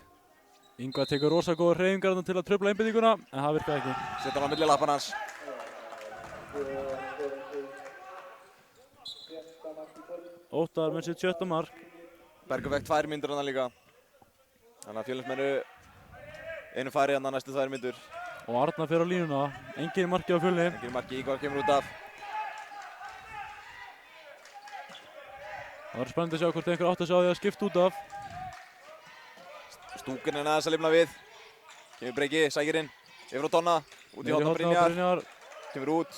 Ingvar tekur rosa góða hreyfingar til að trufla einbeitinguna, en það virkaði ekki. Setja hann á milli lappan hans. Óttar með sitt 7. mark. Bergur fekk 2 mínútur hann líka. Þannig að Fjölnismenn eru einu færi hann næstu 2 mínútur. Og Arnar fer á línuna. Engin marki á Fjölni. Engin marki, Ígvar kemur út af. Það var spennandi að sjá hvort einhver átt að sjá því að skipta út af. Stúkan er aðeins að lifna við. Kemur Breki, sækir inn. Yfir á Donna. Út í horn á Brynjar. Kemur út.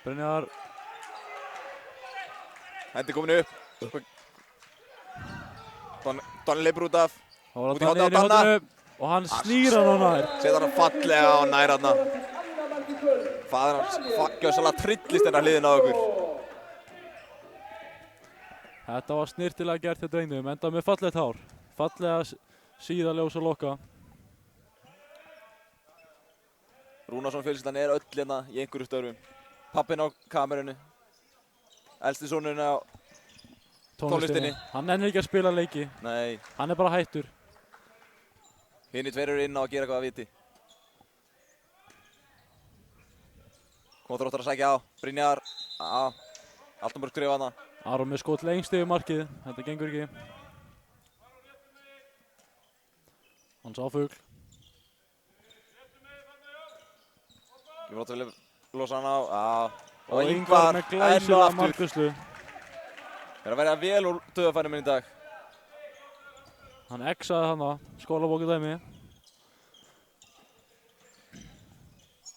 Brynjar. Hendi komin upp. Donni leipur út af. Út í horninu. Og hann snýr hann á nær. Setur hann fallega á nær hann. Faðir hans gjörsamlega trillist hennar hliðin á okkur. Þetta var snyrtilega gert hjá drengnum, enda með fallegt hár. Fallega síðaljós og lokka. Rúnarsson fjölskyldan er öll hérna í einhverju störfum. Pappinn á kamerunni. Elsti sonurinn á tónlistinni. Hann nennir ekki að spila leiki. Nei. Hann er bara hættur. Hinir tveir eru inn á að gera eitthvað að viti. Koma Þróttar að sækja á. Brynjar. Altamörk skrifa hana. Aron með skot lengst yfir markið. Þetta gengur ekki. Hann sá fugl. Kemur átt að vilja losa hann á. Og Ingvar með glæsilega markvörslu. Er að verða vel úr döðafæri minn í dag. Hann exaði hana, skólabókið dæmi.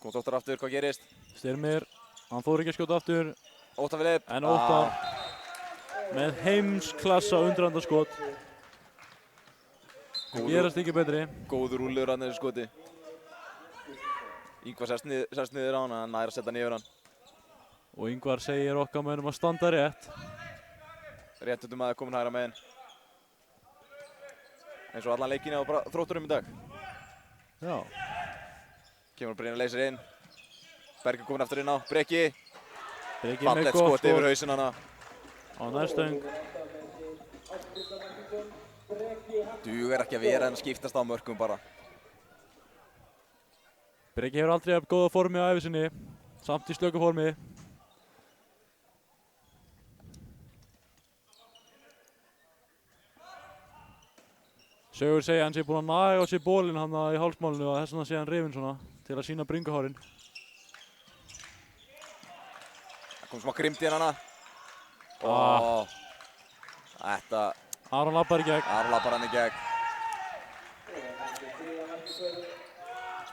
Komst Óttar aftur, hvað gerist? Styrmir, hann fór ekki að skjóta aftur. Óttar Filip. En Óttar með heimsklassa undirandarskot. Gerast ekki betri. Góður úrlegur hann þessu skoti. Ingvar sest niður á hann, hann nær að setja niður hann. Og Ingvar segir okkar mönnum að standa rétt. Rétt út maður komin hægra megin. Eins og allan leikinn á bara Þrótturum í dag. Já. Kemur Brynjar leysir inn. Bergur komin aftur inn á. Breki. Breki með Fallegt gott skot yfir hausinn hana. Á nærstöng. Dugar ekki að vera en skiptast á mörkum bara. Breki hefur aldrei haft góða formi á ævi sinni. Samt í slöku formi. Sögur segja hann sé búinn að naga á sér bólinn hann í hálsmálinu og þess vegna sé hann rifinn svona til að sína bringuhárin. Það kom smá grimmt í hana. Þetta... Aron labbar í gegn. Aron labbar hann í gegn.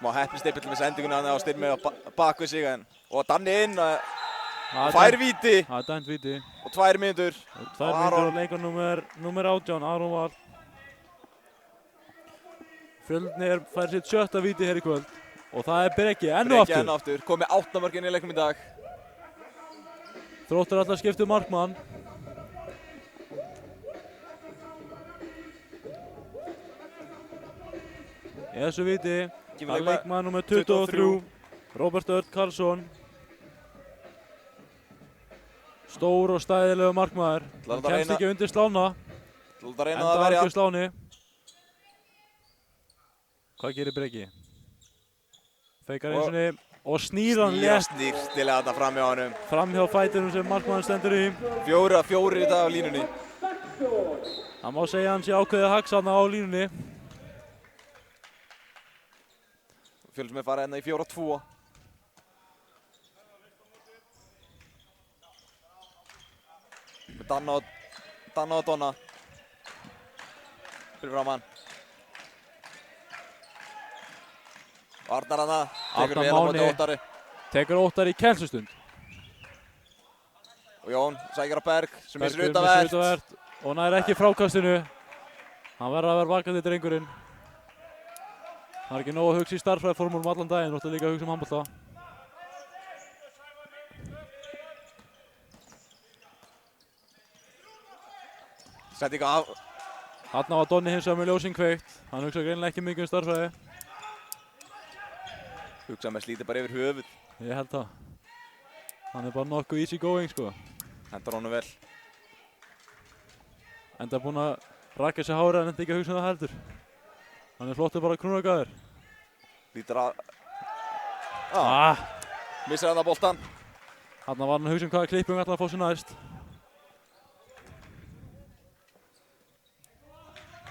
Smá heppnistipill með sendinguna hann á Styrmi bak við sig en... Og Danni inn. Fær víti. Það er dæmt víti. Og 2 mínútur. Og 2 mínútur og leikur númer 18, Aron Val. Fjölnir fær sitt 7. víti hér í kvöld. Og það er Breki enn og aftur. Breki enn og aftur. Komið 8 mörk inn í leiknum í dag. Þróttur alltaf skiptið markmann. Í þessu víti. Það er leikmann nummer 23. Róbert Örn Karlsson. Stór og stæðilegur markmaður. Hann kemst ekki undir slána. Enda algjör sláni. Hvað gerir Breki? Feikar eins og snýr hann létt. Snýrtilega þarna fram hjá honum. Fram hjá fætinum sem markmaðurinn stendur í. 4-4 í dag á línunni. Það má segja hann sé ákveðið að haxa hana á línunni. Fjölnir fara hérna í 4-2. Með Danna og Donna. Fyrir fram hann. Arnar hana, tekur vel á móti Óttari. Tekur Óttari í kensustund. Og Jón sækir á Berg sem missir utavert. Og nær ekki frákastinu. Hann verður að vera vakandi drengurinn. Það er ekki nóg að hugsa í starffræðiformúlum allan daginn, þú ætti líka að hugsa handbolta. Setting af. Þarna var Donni hins vegar með ljósinn kveikt. Hann hugsa greinilega ekki mikið um starffræði. Hugsa með slítið bara yfir höfuð. Ég held það. Hann er bara nokkuð easy going sko. Hendur honum vel. Enda búinn að rakka sér hárið en enda ekki að hugsa um það heldur. Hann er flottur bara krúnagaður. Lítur að... Missir hann að boltan. Þarna var hann að hugsa um hvaða klipping ætlaði að fá sér næst.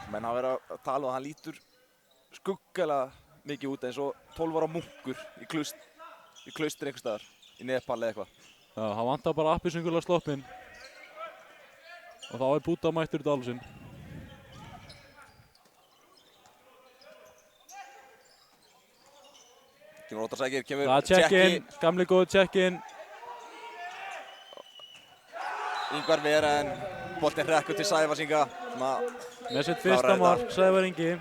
Menn hafa verið að tala og hann lítur skuggalega mikið út eins og 12 ára munkur í klaustri einhvers staðar. Í Nepal eða eitthvað. Já, hann vantar bara appisungula sloppinn. Og þá er Búta mættur í Dalsinn. Kemur Óttar sækir, kemur það er check-in, gamli góð check-in. Ingvar Vera en boltinn hrekkur til Sævars Inga. Með sitt fyrsta mark, Sævar Ingi.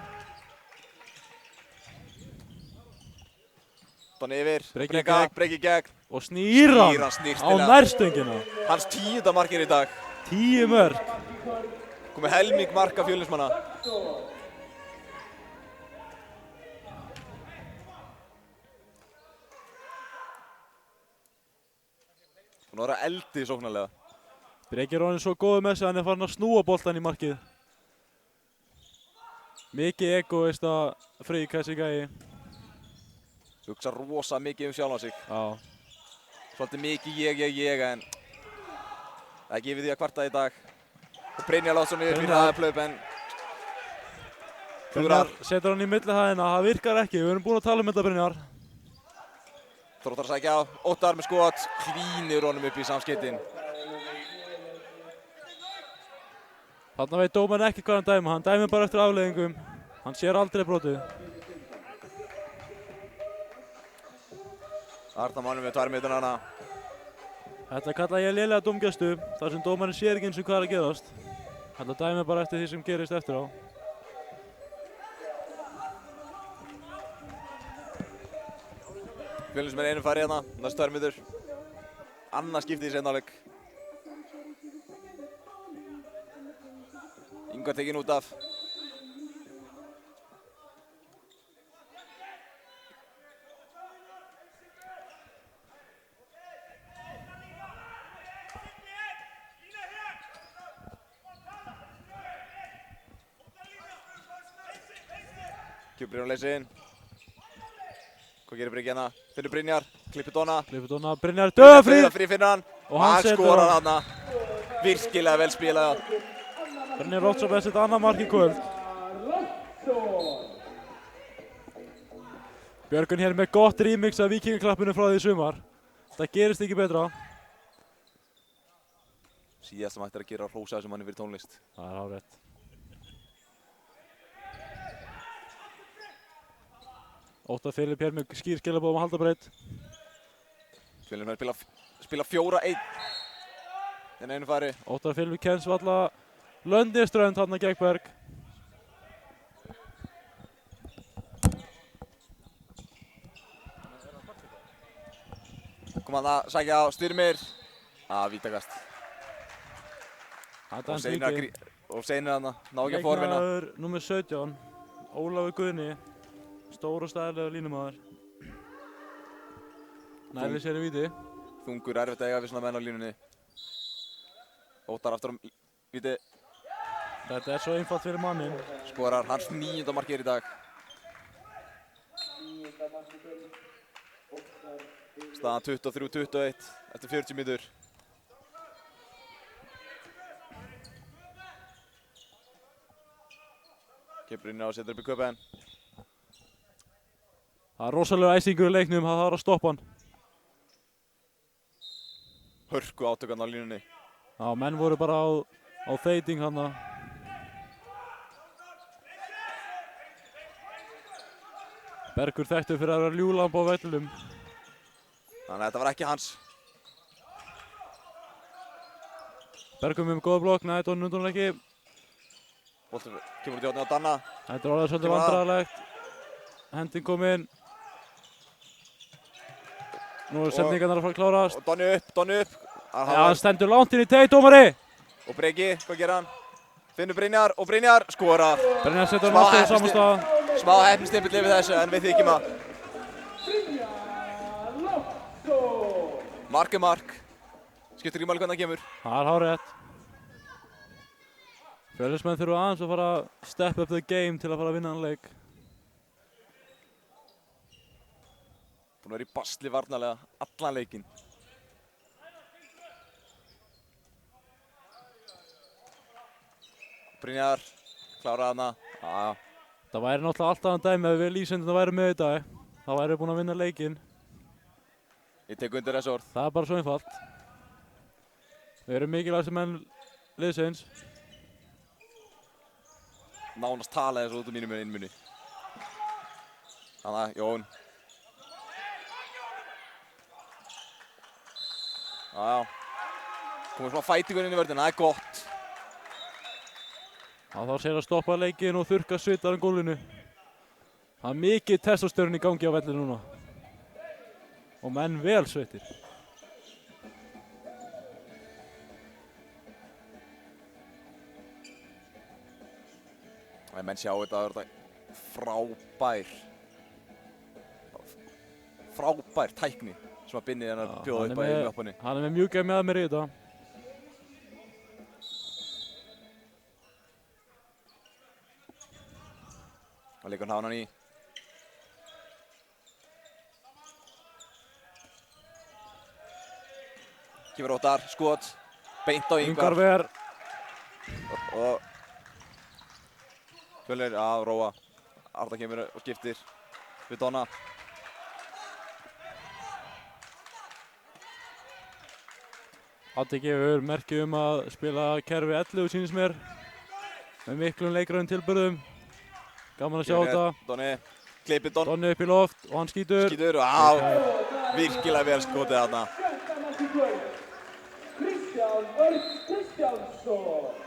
Donni yfir, Breki í gegn. Og snýr hann á nærstöngina. Hans 10. markir í dag. 10 mörk. Komið helming marka Fjölnismanna. Hún var að eldi sóknarlega. Breki er orðinn svo góður með sig að hann er farin að snúa boltan í markið. Mikið egoista frík þessi gæi. Hugsa rosa mikið sjálfan sig. Já. Svolítið mikið ég en Það er ekki yfir því að kvarta í dag. Og Brynjar Lótsson niður fyrir aðeplöp en Brynjar setur hann í milli hæðina, það virkar ekki, við erum búin að tala um þetta Brynjar. Þróttar að sækja á, Óttar með skot, klínir honum upp í samskeytin. Þarna veit dómarinn ekki hvað hann dæmir bara eftir afleiðingum. Hann sér aldrei brotið. Arnar Máni með 2 mínútur hana. Þetta kalla ég lélega dómgæslu, þar sem dómarinn sér ekki eins og hvað er að gerast. Þetta dæmir bara eftir því sem gerist eftir á. Fjölnir sem er einu færi hérna, næstu 2 mínútur. Annað skiptið í seinni hálfleik. Ingvar tekinn út af. Kjúpir á leysin. Hvað gerir Brynjar hérna? Finnur Brynjar, klippir Donna. Brynjar, döðafrið! Frí finna hann. Og hann setur skorar hana. Virkilega vel spilað. Brynjar Lótsson með sitt annað mark í kvöld. Björgun hér með gott remix af Víkingaklappinu frá því í sumar. Það gerist ekki betra. Síðast sem hægt að gera að hrósa þessum manni fyrir tónlist. Það er hárrétt. Óttar Filip hér með skýr skilaboð að halda breytt. Fjölnir með að spila 4-1. En einu færi. Óttar Filip kemst valla Löndiströnd þarna gegn Berg. Kom hann að sækja á Styrmir. Vítakast. Og seinir hann að ná ekki að forvinna. Leikmaður númer 17, Ólafur Guðni. Stór og stæðilega línumæður. Næli sér í víti. Þungur erfitt að eiga við svona menn á línunni. Óttar aftur víti. Þetta er svo einfalt fyrir mannin. Skorar hans 9. mark hér í dag. Staðan 23-21 eftir 40 mínútur. Kemur inn á og setur upp í köpen. Það er rosalega æsingur í leiknum, það þarf að stoppa hann. Hörku átökan á línunni. Já, menn voru bara á þeiting hann. Bergur þekktur fyrir að vera ljúlamb á vellinum. Þannig að þetta var ekki hans. Bergur með góða blokk, nei, Donni undan ekki. Boltur kemur út í hornið á Danna. Þetta er orðið svolítið vandræðalegt. Hending kom inn. Nú er sendingarnar að fara að klárast. Og Donni upp. Já, hann stendur langt inn í teig, dómari. Og Breki, hvað gerir hann? Finnur Brynjar og Brynjar skorar. Brynjar setur hann aftur á sama stað. Smá heppnistimpill yfir þessu en við þykjum að. Mark er mark. Skiptir ekki máli hvernig það kemur. Það er hárrétt. Fjölnismenn þurfa aðeins að fara að step up the game til að fara að vinna hann leik. Búin að vera í basli varnarlega allan leikinn. Brynjar, kláraði hana. Það væri náttúrulega alltaf hann dæmi ef við lýsendurna væri með í dag. Þá væri við búin að vinna leikinn. Ég tek undir þessu orð. Það er bara svo einfalt. Við erum mikilvægstu menn liðsins. Nánast talaði þessu út úr mínum innmunni. Þannig að Jón. Komur svona fætingur inn í vörðina, það er gott. Þá sér að stoppa leikinn og þurrka svitar um gólfinu. Það er mikið testosterón í gangi á vellinu núna. Og menn vel sveitir. Menn sjá þetta, það er frábær tækni sem að Binni hennar bjóða upp í möppunni. Hann er með mjúkið með mér í þetta. Það leikur hann í. Kemur Óttar, skot. beint á Yngvar Yngvar. Ver. Og Fjölnir, já, róa. Arda kemur og skiptir við Donna. Addi gefur merki að spila kerfi 11 sýnist mér. Með miklum leikræðum tilburðum. Gaman að sjá þetta. Donni, klippir Don. Donni upp í loft og hann skýtur. Skýtur, á, virkilega vel skotið þarna. Kristján Örn Kristjánsson.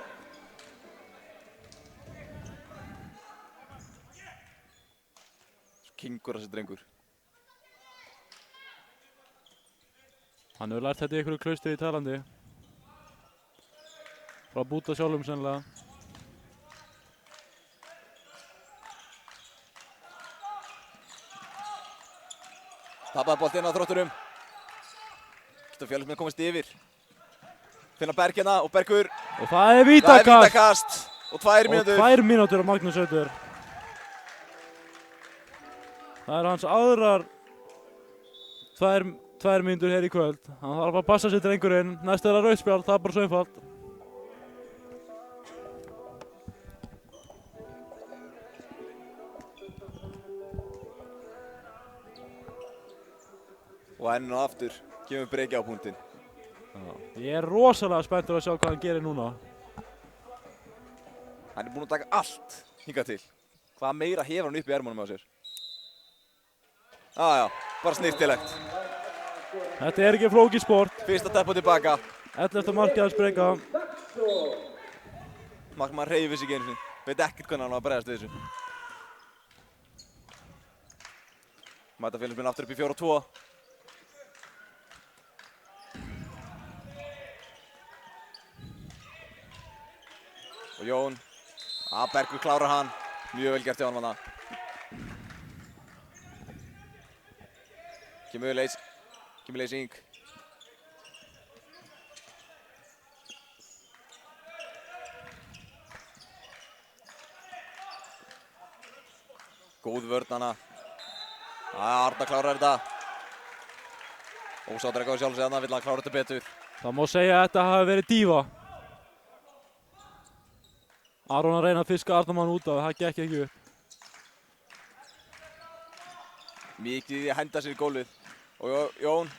Kingur þessi drengur. Hann hefur lært þetta í einhverju klaustri í Tælandi. Frá Búta sjálfum sennilega. Tapaði boltinn á Þrótturum. Getur Fjölnismenn komist yfir. Finna Berg hérna og Bergur. Og það er Það er vítakast. vítakast. Og 2 mínútur. Og 2 mínútur á Magnús Hautur. Það er hans aðrar 2 mínútur hér í kvöld. Hann þarf að passa sér drengurinn. Næst er það rautt spjald, það er bara svo einfalt. Og enn og aftur kemur Breki á punktinn. Ég er rosalega spenntur að sjá hvað hann gerir núna. Hann er búinn að taka allt hingað til. Hvað meira hefur hann upp í ermunum á sér? Já, bara snirtilegt. Þetta er ekki flókið sport. Fyrsta teppa tilbaka. 11. markið að sprengja. Maður hreyfir sig ekki einu sinni. Veit ekkert hvernig hann var að bregðast við þessu. Mæta Fjölnismenn aftur upp í 4-2. Og Jón. Bergur klárar hann. Mjög vel gert hjá hann þarna. Kemur leysing. Góð vörn hana. Arda klárar þetta. Ósáttur eitthvað sjálf sig þarna, vill hann klára þetta betur. Það má segja að þetta hafi verið dífa. Aron að reyna að fiska Arnamann út af, það gekk ekki upp. Mikið í að henda sér í gólfið. Og Jón.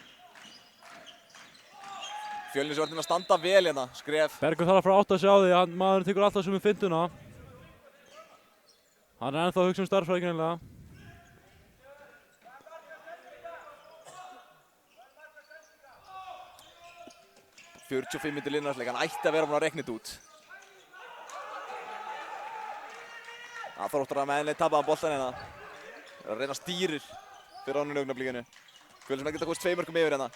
Fjölnisvörnin að standa vel hérna, skref. Bergur þarf að fara átt að sjá því, maðurinn tekur alltaf sem fintuna. Hann er ennþá að hugsa starffræði greinilega. $45 mínútur liðnarsleik, hann ætti að vera búinn að reikna þetta út. Þróttur að meðinlega tapaði boltan hérna. Að reyna stýrir fyrir ánum í augnablikinu. Fjölnismenn geta komist 2 mörkum yfir hérna.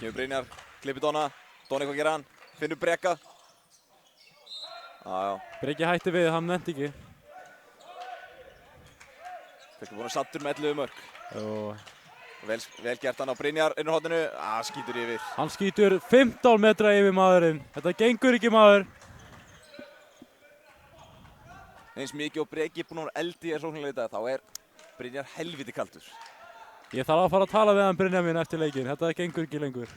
Kemur Brynjar, klippir Donna. Donni, hvað gerir hann? Finnur Breka. Breki hætti við, hann nefndi ekki. Breki búinn að sattur með 11 mörk. Jú. Vel gert hann á Brynjar inn á horninu. Skýtur yfir. Hann skýtur 15 metra yfir maðurinn. Þetta gengur ekki maður. Eins mikið og Breki búinn að vera eldi í sóknarleik í dag, þá er Brynjar helviti kaldur. Ég þarf að fara að tala við hann Brynjar minn eftir leikinn. Þetta gengur ekki lengur.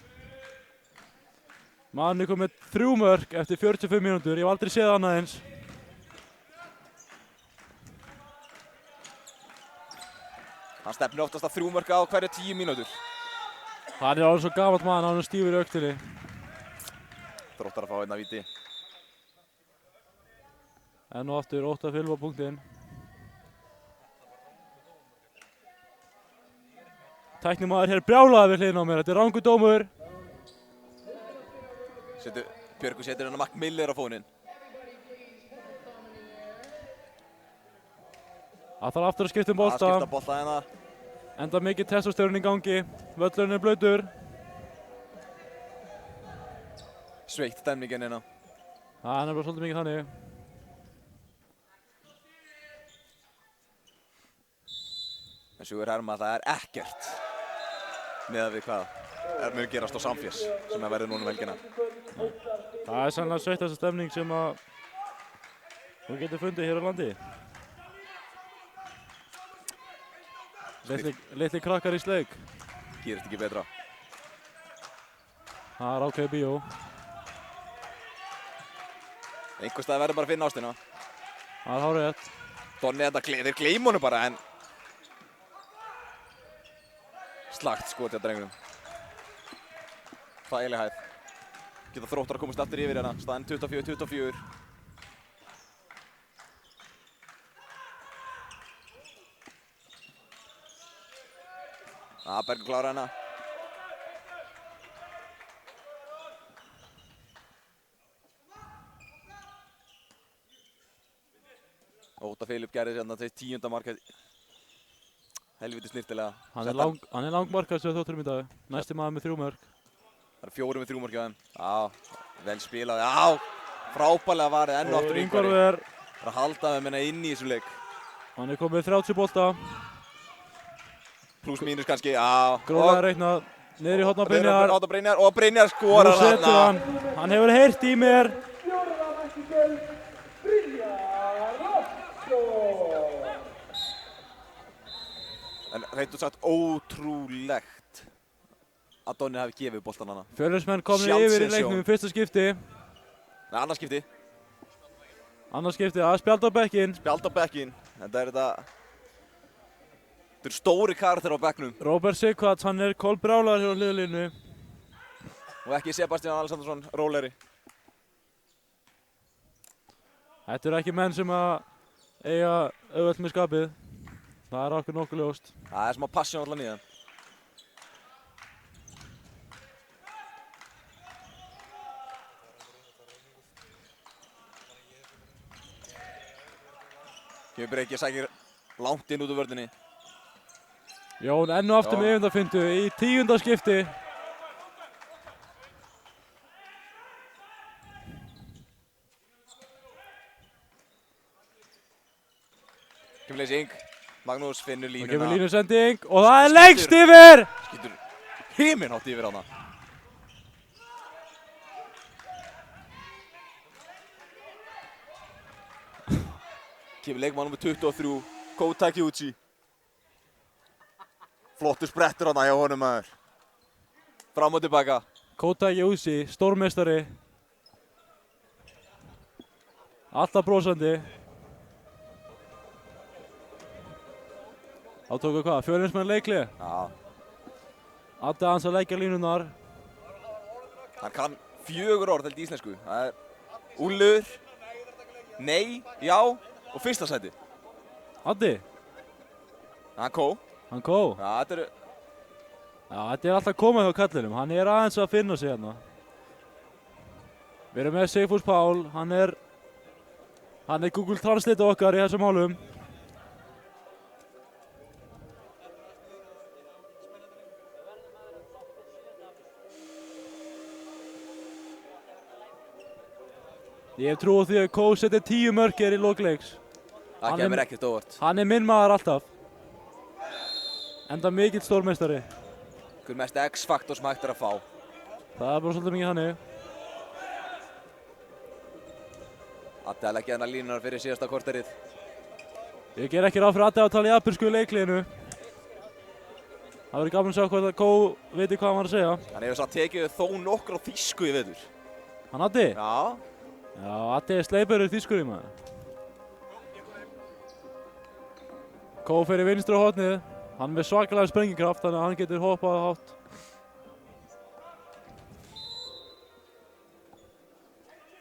Maðurinn er komið 3 mörk eftir 45 mínútur. Ég hef aldrei séð annað eins. Hann stefnir oftast að 3 mörk á hverju 10 mínútur. Hann er alveg svo gamalt maður, hann er stífur í öktinni. Þróttar að fá einna víti. Enn og aftur 8 fylg á punktinn. Tæknimaður hér brjálaði við hliðina á mér, þetta er rangur dómur. Björgur setur hérna Mac Miller á fóninn. Það þarf aftur að skipta bolta. Að skipta bolta hérna. Enda mikið testosterón í gangi. Völlurinn er blautur. Sveitt stemningin hérna. Það er bara svolítið mikið þannig. En Sigur Herma, það er ekkert miðað við hvað mun gerast á Samfés sem verður núna helgina. Það er sannlega sveittasta stemning sem að þú getur fundið hér á landi. Litli krakkar í sleik. Gerist ekki betra. Það er ákveðið bíó. Einhvers staðar verður bara að finna ástina. Það er hárrétt. Donni þeir gleyma honum bara en slagt skot hjá drengunum. Þægileg hæð. Geta Þróttar að komast aftur yfir hérna. Staðinn 24-24. Bergur klára hérna. Óta Filip gerði hérna 10. marka. Helviti snirtilega. Hann er langmarkast hjá Þrótturum í dag. Næsti maður með 3 mörk. Það eru 4 með 3 mörk hjá þeim. Já, vel spilað. Já, frábærlega varið enn og aftur Ingvar. Það er að halda með minna inn í þessum leik. Hann er komið 30 bolta. Plus mínus kannski, já. Gróðlega reiknað. Niður í horn á Brynjar. Og Brynjar skorar hann. Nú setur hann. Hann hefur heyrt í mér. En reynt og sagt ótrúlegt að Donni hafi gefið boltan hana. Fjölnismenn komnir yfir í leiknum í fyrsta skipti. Nei, annars skipti. Annars skipti, að spjald á bekkinn. Spjald á bekkinn. Þetta eru stóri karakter á bekknum. Róbert Sigvarts, hann er kolbrjálaður hér á hliðarlínu. Og ekki Sebastian Alexandersson, rólegri. Þetta eru ekki menn sem að eiga auðvelt með skapið. Það er okkur nokkuð ljóst. Það er smá passion allan í þeim. Kemur Breki að sækja langt inn út úr vörninni. Jón enn og aftur með yfirndarfintu í 10. skipti. Kemur leysing. Magnús finnur línuna. Það kemur línusending og það er lengst yfir! Skýtur himinhátt yfir hana. Kemur leikmann nr. 23, Kota Kikuchi. Flottur sprettur hana hjá honum maður. Fram og tilbaka. Kota Kikuchi, stórmeistari. Alltaf brosandi. Þá tóku hvað? Fjölnismenn leikli? Já. Addi hans að leggja línunar. Hann kann 4 orð held í íslensku. Það er úllur, nei, já og fyrsta sæti. Addi? Hann kó. Hann kó? Já, þetta er alltaf komað hjá kallinum. Hann er aðeins að finna sig hérna. Við erum með Sigfús Pál. Hann er Google Translate okkar í þessum málum. Ég hef trú á því að Kó setja 10 mörk hér í lok leiks. Það kemur ekkert óvart. Hann er minn maður alltaf. Enda mikill stórmeistari. Hver mest X-faktor sem hægt er að fá. Það er bara svolítið mikið hannig. Addi að leggja hennar línunar fyrir síðasta korterið. Ég ger ekki ráð fyrir Addi að tala í japansku í leikliðinu. Það verður gaman að sjá hvort að Kó viti hvað hann var að segja. Hann hefur satt tekið þó nokkur á þýsku í vetur. Hann Addi? Já. Já, Addi er sleipurinn þýskur í maður. Kó fer í vinstri á hornið. Hann með svakalega sprengikraft, þannig að hann getur hoppað hátt.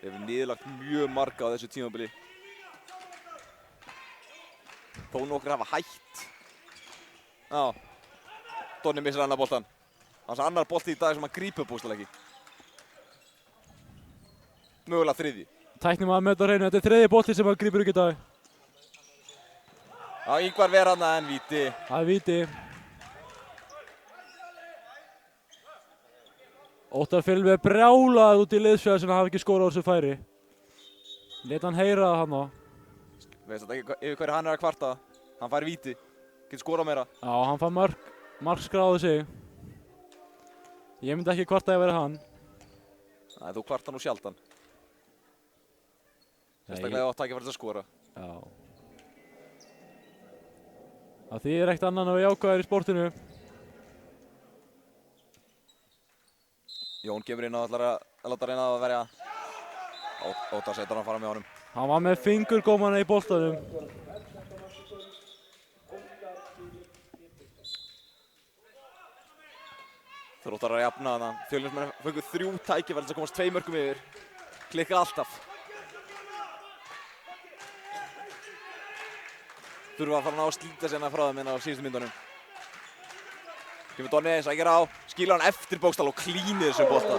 Hefur niðurlagt mjög marga á þessu tímabili. Þó nokkur hafa hætt. Já. Donni missir annar boltan. Hans annar bolti í dag sem hann grípur bústað ekki. Mögulega þriðji. Tæknimaður með þetta á hreinu, þetta er þriðji bolti sem hann grípur ekki í dag. Já, Ingvar ver hana en víti. Það er víti. Óttar Filip er brjálað út í liðsfjall sem hann hafi ekki skorað á þessu færi. Lét hann heyra það hann á. Veist þetta ekki yfir hverju hann er að kvarta. Hann fær víti. Getur skorað meira. Já, hann fær mark skráði sig. Ég myndi ekki kvarta að vera hann. Nei, þú kvartar nú sjaldan. Sérstaklega átt ekki að fara að skora. Já. Það þýðir ekkert annan að vera jákvæður í sportinu. Jón kemur inn og ætlar að láta reyna að verja. Óttar setur hann fram með honum. Hann var með fingurgómana í boltanum. Þróttar að jafna þarna. Fjölnismenn fengu 3 tækifæri til að komast 2 mörkum yfir. Klikkar alltaf. Þurfa að fara að ná að slíta sérna frá þeim inn á síðustu myndunum. Kemur Donni, sækir á, skilur hann eftir bókstall og klínir þessum bolta.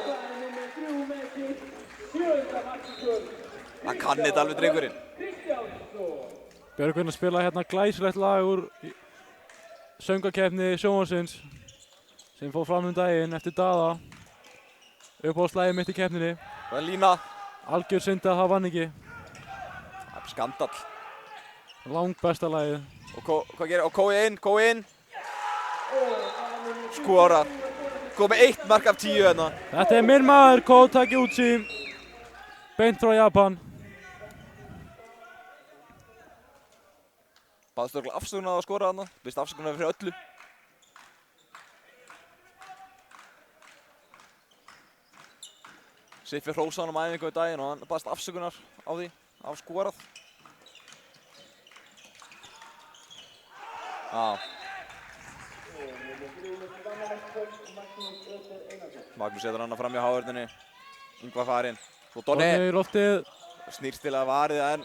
Það kann þetta alveg drengurinn. Björgvin að spila hérna glæsilegt lag úr söngvakeppni sjónvarpsins sem fór fram daginn eftir Daða. Uppáhaldslagið mitt í keppninni. Það er lína. Algjör synd að það vann ekki. Það er skandall. Langbesta lagið. Og hvað gerir? Og Kói inn. Skora. Góð með 1 mark af 10 hérna. Þetta er minn maður, Ko Takeuchi. Beint frá Japan. Baðst örugglega afsökunar á að skora þarna. Biðst afsökunar fyrir öllu. Siffi hrósaði hann á æfingu í daginn og hann baðst afsökunar á því að hafa skorað. Magnús setur hann fram í hávörðinni. Ingvar farinn. Svo Donni í loftið. Snýrst til að varið en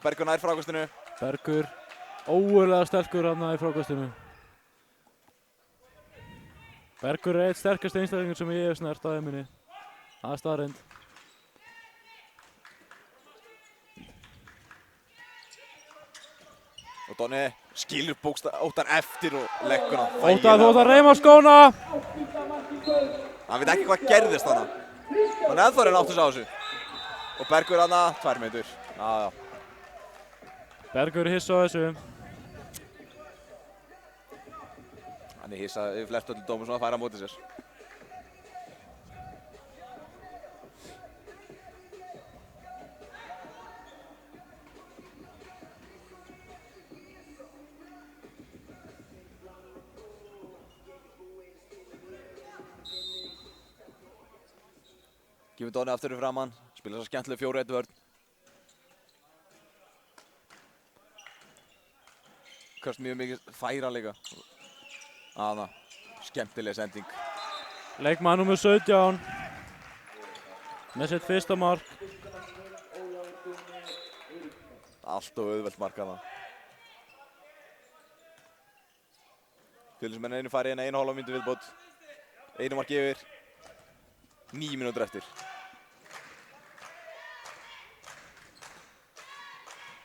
Bergur nær frákastinu. Bergur ógurlega sterkur hann í frákastinu. Bergur er eitt sterkasti einstaklingur sem ég hef snert á heiminni. Það er staðreynd. Og Donni skilur Óttar eftir og leggur hann. Óttar þú ert að reyma skóna! Hann veit ekki hvað gerðist þarna. Hann er ennþá reyna áttu sig á þessu. Og Bergur hana 2 metur. Já. Bergur hissa á þessu. Hann er hissa yfir flest öllu dómum sem að færa á móti sér. Kemur Donni aftur fyrir framann, spila svo skemmtileg 4-1 vörn. Kast mjög mikið færa líka. Þarna, skemmtileg sending. Leikmaður númer 17 með sitt fyrsta mark. Allt og auðvelt mark þarna. Fjölnismenn einu færi en 1,5 mínútu viðbót. 1 mark yfir. 9 mínútur eftir.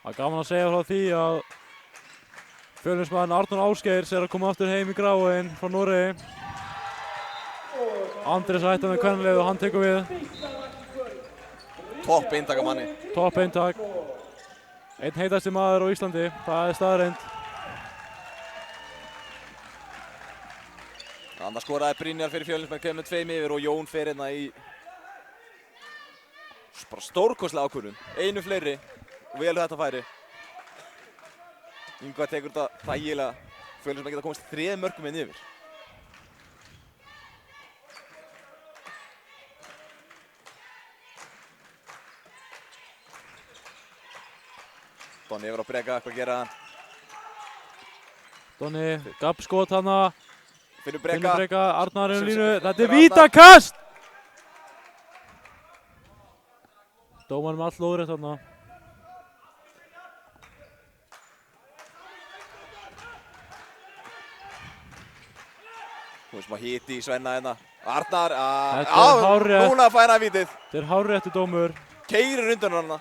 Það er gaman að segja frá því að Fjölnismaðurinn Arnór Ásgeirs er að koma aftur heim í Gráin frá Noregi. Andrés hættar með kvennalegið og hann tekur við. Topp eintak af manni. Topp eintak. Einn heitasti maður á Íslandi, það er staðreynd. Annars skoraði Brynjar fyrir Fjölnismenn, kemur með 2 yfir og Jón fer hérna í bara stórkostlega ákvörðun. 1 fleiri og vel þetta færi. Ingvar tekur þetta þægilega. Fjölnismenn geta komist 3 mörkum inn yfir. Donni yfir á Breka, hvað gera hann? Donni, gabbskot hana. Finnur Finnur Breka, Arnar er línu. Þetta er Arnar. vítakast! Dómarinn með all lóðrétt hana. Þú veist maður hiti í Svenna hérna. Arnar, Þetta er hárrétt. núna fær hann vítið. Þetta er hárréttur dómur. Keyrir undan hana.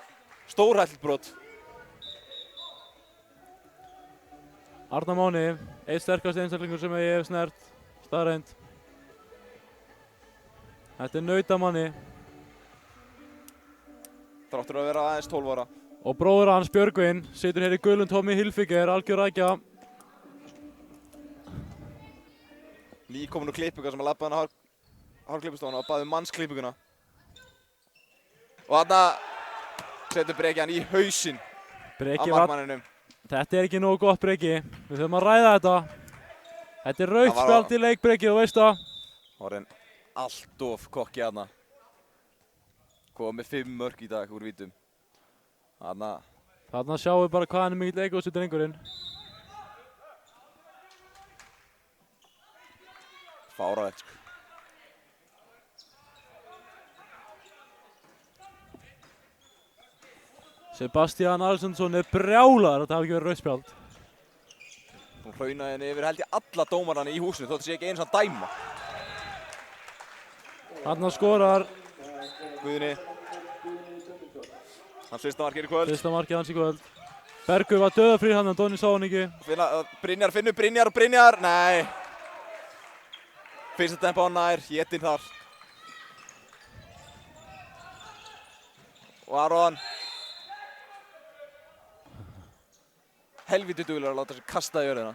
Stórhættulegt brot. Arnar Máni, eitt sterkasti einstaklingur sem ég hef snert. Staðreynd. Þetta er nautamanni. Þráttur að vera aðeins 12 ára. Og bróður hans Björgvin situr hér í gulum Tommy Hilfiger, algjör rækja. Nýkomin úr klippinga sem að labba hann á hárklippustofuna og baði mannsklippinguna. Og þarna setur Breki hann í hausinn af Breki var markmanninum. Þetta er ekki nógu gott, Breki. Við þurfum að ræða þetta. Þetta er rautt Það var spjald í leik, Breki, þú veist það. Orðin allt of kokki þarna. Komið með 5 mörk í dag úr vítum. Þarna sjáum við bara hvað hann er mikill leikósi drengurinn. Fáralegt, sko. Sebastian Alsonsson er brjálaður að þetta hafi ekki verið rautt spjald. Hún hlaunaði henni yfir held ég alla dómarana í húsinu þótt sé ekki eins að dæma. Þarna skorar Guðni. Hans fyrsta mark í kvöld. fyrsta markið hans í kvöld. Bergur var döðafrýr hann en Donni sá hann ekki. Brynjar finnur Brynjar. Nei. Fyrsta tempo á nær, Jetinn þar. Og Aron. Helviti duglegur að láta sig kasta í jörðina.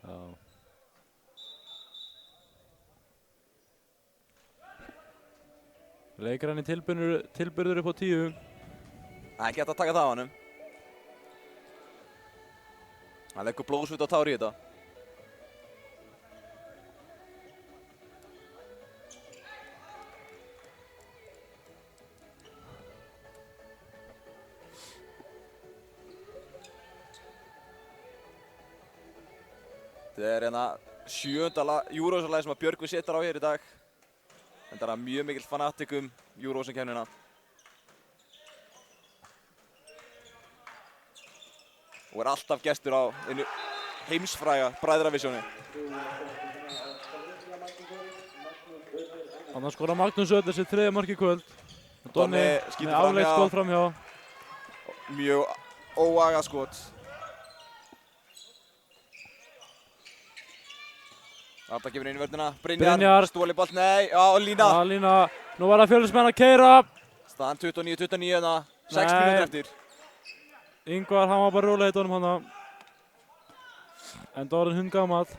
Já. Leikir hann í tilburður upp á 10. Það er ekki hægt að taka það á hannum. Hann leggur blóðsvit á tár í þetta. Þetta er hérna 7. Eurovision-lagi sem að Björgvin setur á hér í dag. Þetta er mjög mikill fanatik Eurovision-keppnina. Og er alltaf gestur á einu heimsfræga Bræðravisjóni. Þannig skorar Magnús Ödler sitt 3. mark í kvöld. Donni skýtur með afleitt skot framhjá. Mjög óagað skot. Alltaf gefur inn í vörnina. Brynjar. Stóli bolt, nei. Já, og Lína. Já, Lína. Nú var það Fjölnismenn að keyra. Staðan 29-29 hérna. 6 mínútur eftir. Ingvar, hann var bara rólega í Donnum hana. En Dórin hundgamall. Það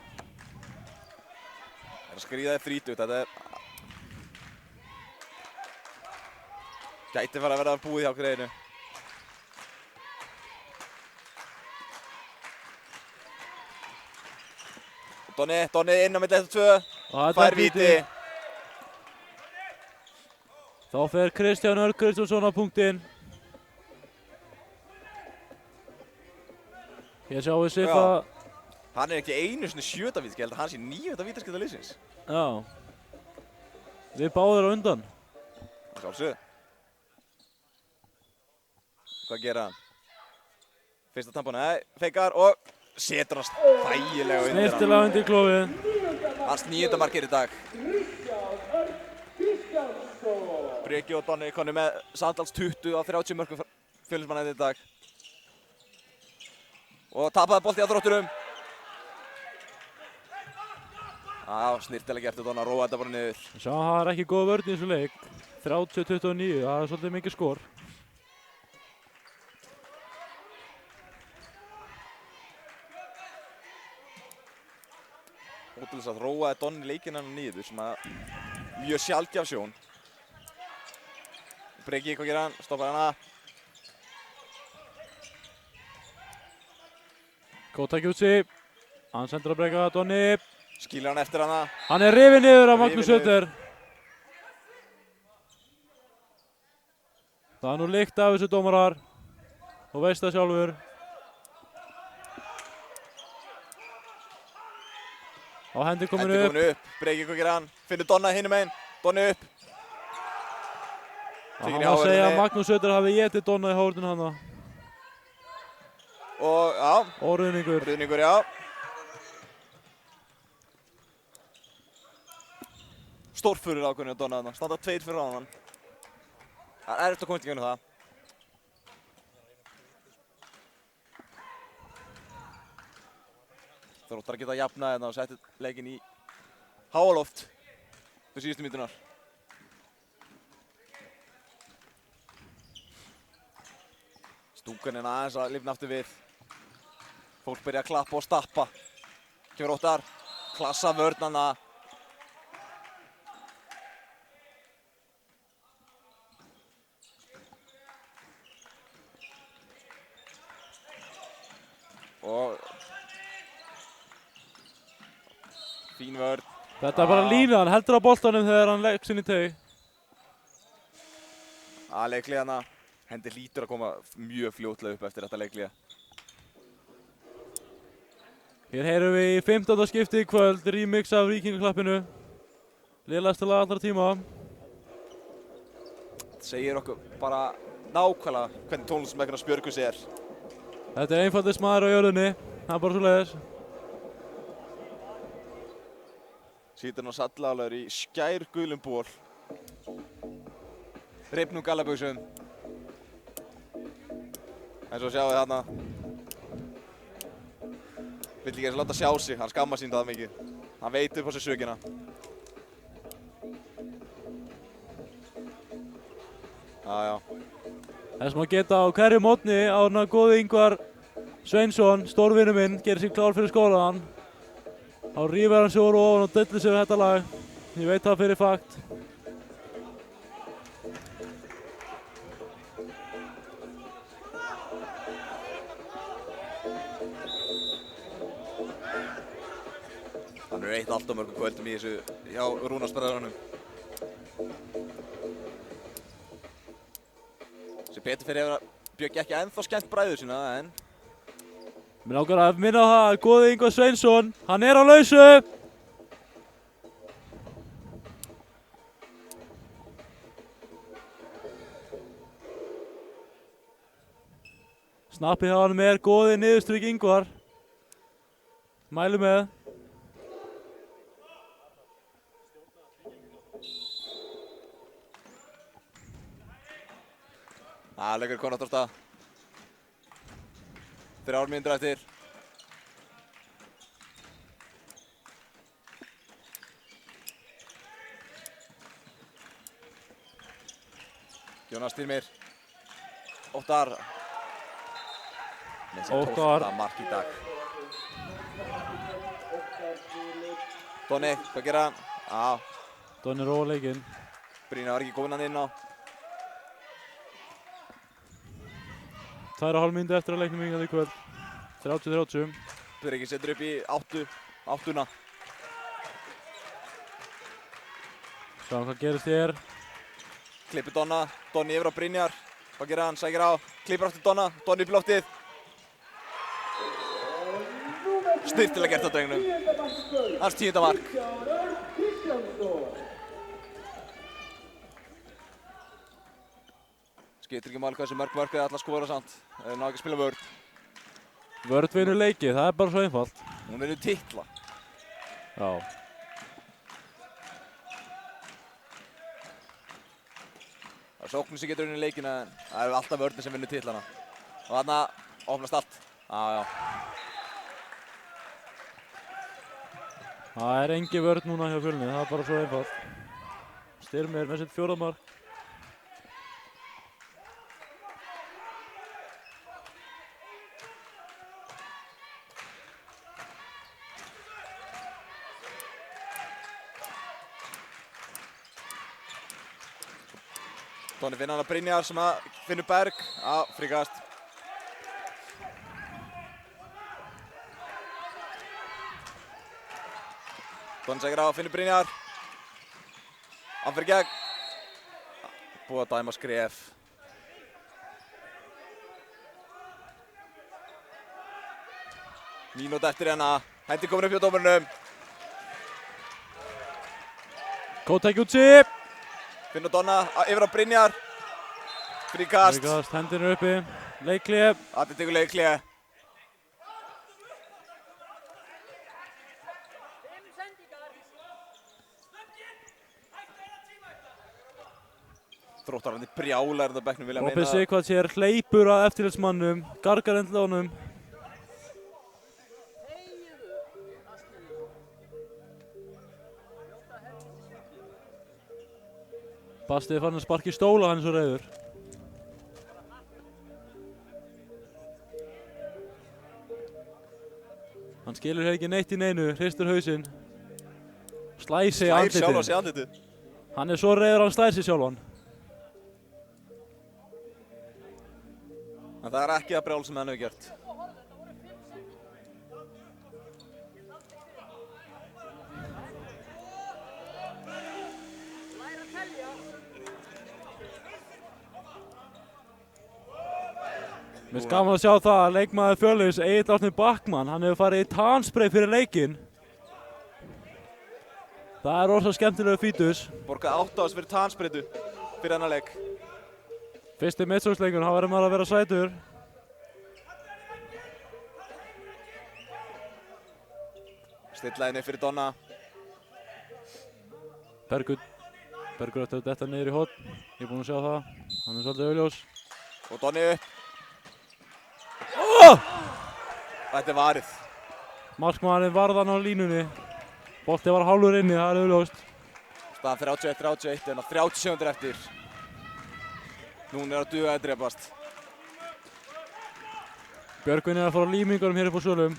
er að skríða þér 30. Þetta er... Gæti fara að verða búið hjá okkur einu. Donni inn á milli 1-2. Fær víti. Þá fer Kristján Örn Kristjánsson á punktinn. Hér sjáum við Siffa. Hann er ekki einu sinni 7. vítaskipti, ég held að hann sé 9. vítaskipti liðsins. Já. Við báðir á undan. Sjálfsögðu. Hvað gerir hann? Fyrsta tampon, nei, feikar og setur hann þægilega undir hann. Snyrtilega undir klófið. Hans 9. markið í dag. Breki og Donni konu með samtals 20 á 30 mörkum Fjölnismanna í dag. Og tapaði bolti á Þrótturum. Já, snyrtilega gert Donna að róa þetta bara niður. Sjá, það er ekki góð vörn í þessu leik. 30-29, það er svolítið mikið skor. Ótrúlega að róaði Donni leikinn hennar niður sem að mjög sjaldgæf sjón. Breki, hvað gerir hann? Stoppar hana. Kótakjútsi. Hann sendur að Breka Donni. Skýlir hann eftir hana. Hann er rifinn niður af Magnús Ödler. Það er nú lykt af þessu dómarar. Þú veist það sjálfur. Á hendi komin upp. Breki, hvað gerir hann? Finnur Donna hinum einn. Donni upp. Það má segja að Magnús Ödler hafi getið Donna í hórninu hana. Og, já. Og ruðningur. Ruðningur, já. Stórfurur ákveðinu á Donna þarna. Standa 2 fyrir á hann. Það er eftir að koma til gegnum það. Þróttar geta jafnað hérna og setja leikinn í háaloft fyrir síðustu mínúturnar. Stúkan hérna aðeins að lifna aftur við. Fólk byrja að klappa og stappa. Kemur Óttar. Klassa vörnana. Og fín vörn. Þetta er bara lína, hann heldur á boltanum þegar hann leggur sinni í taug. Leikliði hana. Hendi hlýtur að koma mjög fljótlega upp eftir þetta leikliði. Hér heyrum við í 15. skipti í kvöld, remix af Víkingaklappinu. Lélegasta lag allra tíma. Þetta segir okkur bara nákvæmlega hvernig tónlistamækkurinn Spjörgus er. Þetta er einfaldist maður á jörðinni, það er bara svoleiðis. Sýtur hann á sallalágur í skærgulum ból. Reipnum gallabuxum. En svo sjáum við þarna. Vill ekki eins og láta sjá sig, hann skammar sín það mikið. Hann veit upp á sig sökina. Já. Þess maður geta á hverju mótni áður en góði Ingvar Sveinsson, stórvinur minn, gerir sig klár fyrir skólaðan. Þá rífur hann sig úr ofan og döllir sig við þetta lag. Ég veit það fyrir fakt. Hann er eitt allt á mörgum kvöldum í þessu hjá Rúnarsbræðrunum. Sem betur fyrir hefur Björk ekki ennþá skemmt bræður sína, en Mér langar að minna á það að góði Ingvar Sveinsson, hann er á lausu! Snappið hjá hann er góði niðurstrykk Ingvar. Mælu með. Leikur kominn aftur á stað. 3 mínútur eftir. Jónas Styrmir. Óttar. Með sitt 12. mark í dag. Donni, hvað gerir hann? Donni róa leikinn. Brynjar var ekki komin hann inn á. 2,5 mínútur eftir að leiknum hingað í kvöld. 30-30. Breki setur upp í áttuna. Sjáum hvað gerist hér. Klippir Donna, Donni yfir á Brynjar. Hvað gerir hann? Sækir á, klippir aftur Donna, Donni upp í loftið. Snyrtilega gert á drengnum. Hans 10. mark. Skiptir ekki máli hversu mörg eða allar skora samt. Ná ekki að spila vörn. Vörn vinnur leiki, það er bara svo einfalt. Hún vinnur titla. Já. Það er sóknir sem getur unnið leikina, en það er alltaf vörnir sem vinnur titlana. Og þarna opnast allt. Já. Það er engin vörn núna hjá Fjölni, það er bara svo einfalt. Styrmir með sitt 4. mark. Donni finna hann að Brynjar sem að finnur Berg. Fríkast. Donni sækir á, finnur Brynjar. Hann fyrir gegn. Búið að dæma skref. Mínúta eftir hérna. Hendi komin upp hjá dómarunum. Góð tæki út sig. Finnur Donna yfir á Brynjar. Fríkast. Fríkast, hendinu uppi. Leikhlé. Þetta tekur leikhlé. Þróttararnir brjálar þetta bekknum vilja meina. Robby Sighvats hér hleypur að eftirlitsmannum. Gargar endlánum. Bastið fann að sparka í stóla, hann er svo reiður. Hann skilur ekki neitt í neinu, hristur hausinn. Slær sig í andlitið. Slær sjálf á sig andlitið. Hann er svo reiður hann slær sig sjálfan. En það er ekki að brjál sem hann hefur gert. Mér finnst gaman að sjá það að leikmaður Fjölnis, Egill Árni Backmann, hann hefur farið í tanspray fyrir leikinn. Það er rosa skemmtilegu fítus. Borgaði 8 ás fyrir tannspreytu fyrir þennan leik. Fyrsti meðsóksleikur, þá verður maður að vera sætur. Stillaði niður fyrir Donna. Bergur ætti að detta niður í horn. Ég er búinn að sjá það. Hann er svolítið augljós. Og Donni upp. Þetta er varið. Markmaðurinn varðan á línunni. Bolti var hálfur inni, það er augljóst. Staðan 31-31, en á 30 sekúndur eftir. Núna er að duga að drepast. Björgvin er að fara á límingunum hér upp á svölum.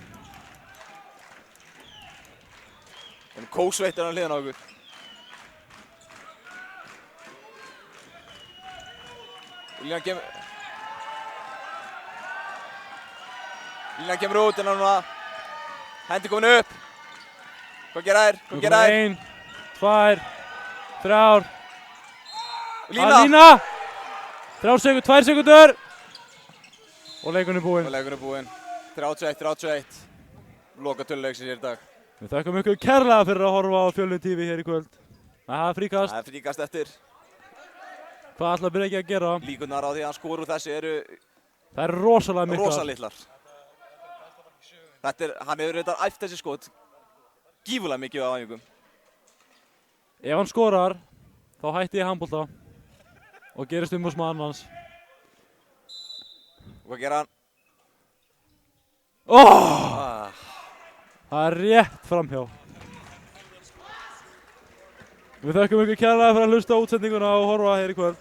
En kósveitt er á hliðina á okkur. Línan kemur út, en núna hendi komin upp. Hvað gera þær? Hvað gera þær? 1, 2, 3. Lína! 2 sekúndur. Og leikurinn er búinn. Og leikurinn er búinn. 31-31. Loka töluleiksins hér í dag. Við þakkum ykkur kærlega fyrir að horfa á Fjölnir TV hér í kvöld. Það er fríkast. Það er fríkast eftir. Hvað ætlar Breki að gera? Líkurnar á því að hann skora úr þessu eru Það er rosalega miklar. rosalitlar. Hann hefur reyndar æft þessi skot gífurlega mikið á æfingum. Ef hann skorar, þá hætti ég handbolta og gerist umboðsmaður hans. Og hvað gera hann? Það er rétt framhjá. Við þakkum ykkur kærlega fyrir að hlusta á útsendinguna og horfa hér í kvöld.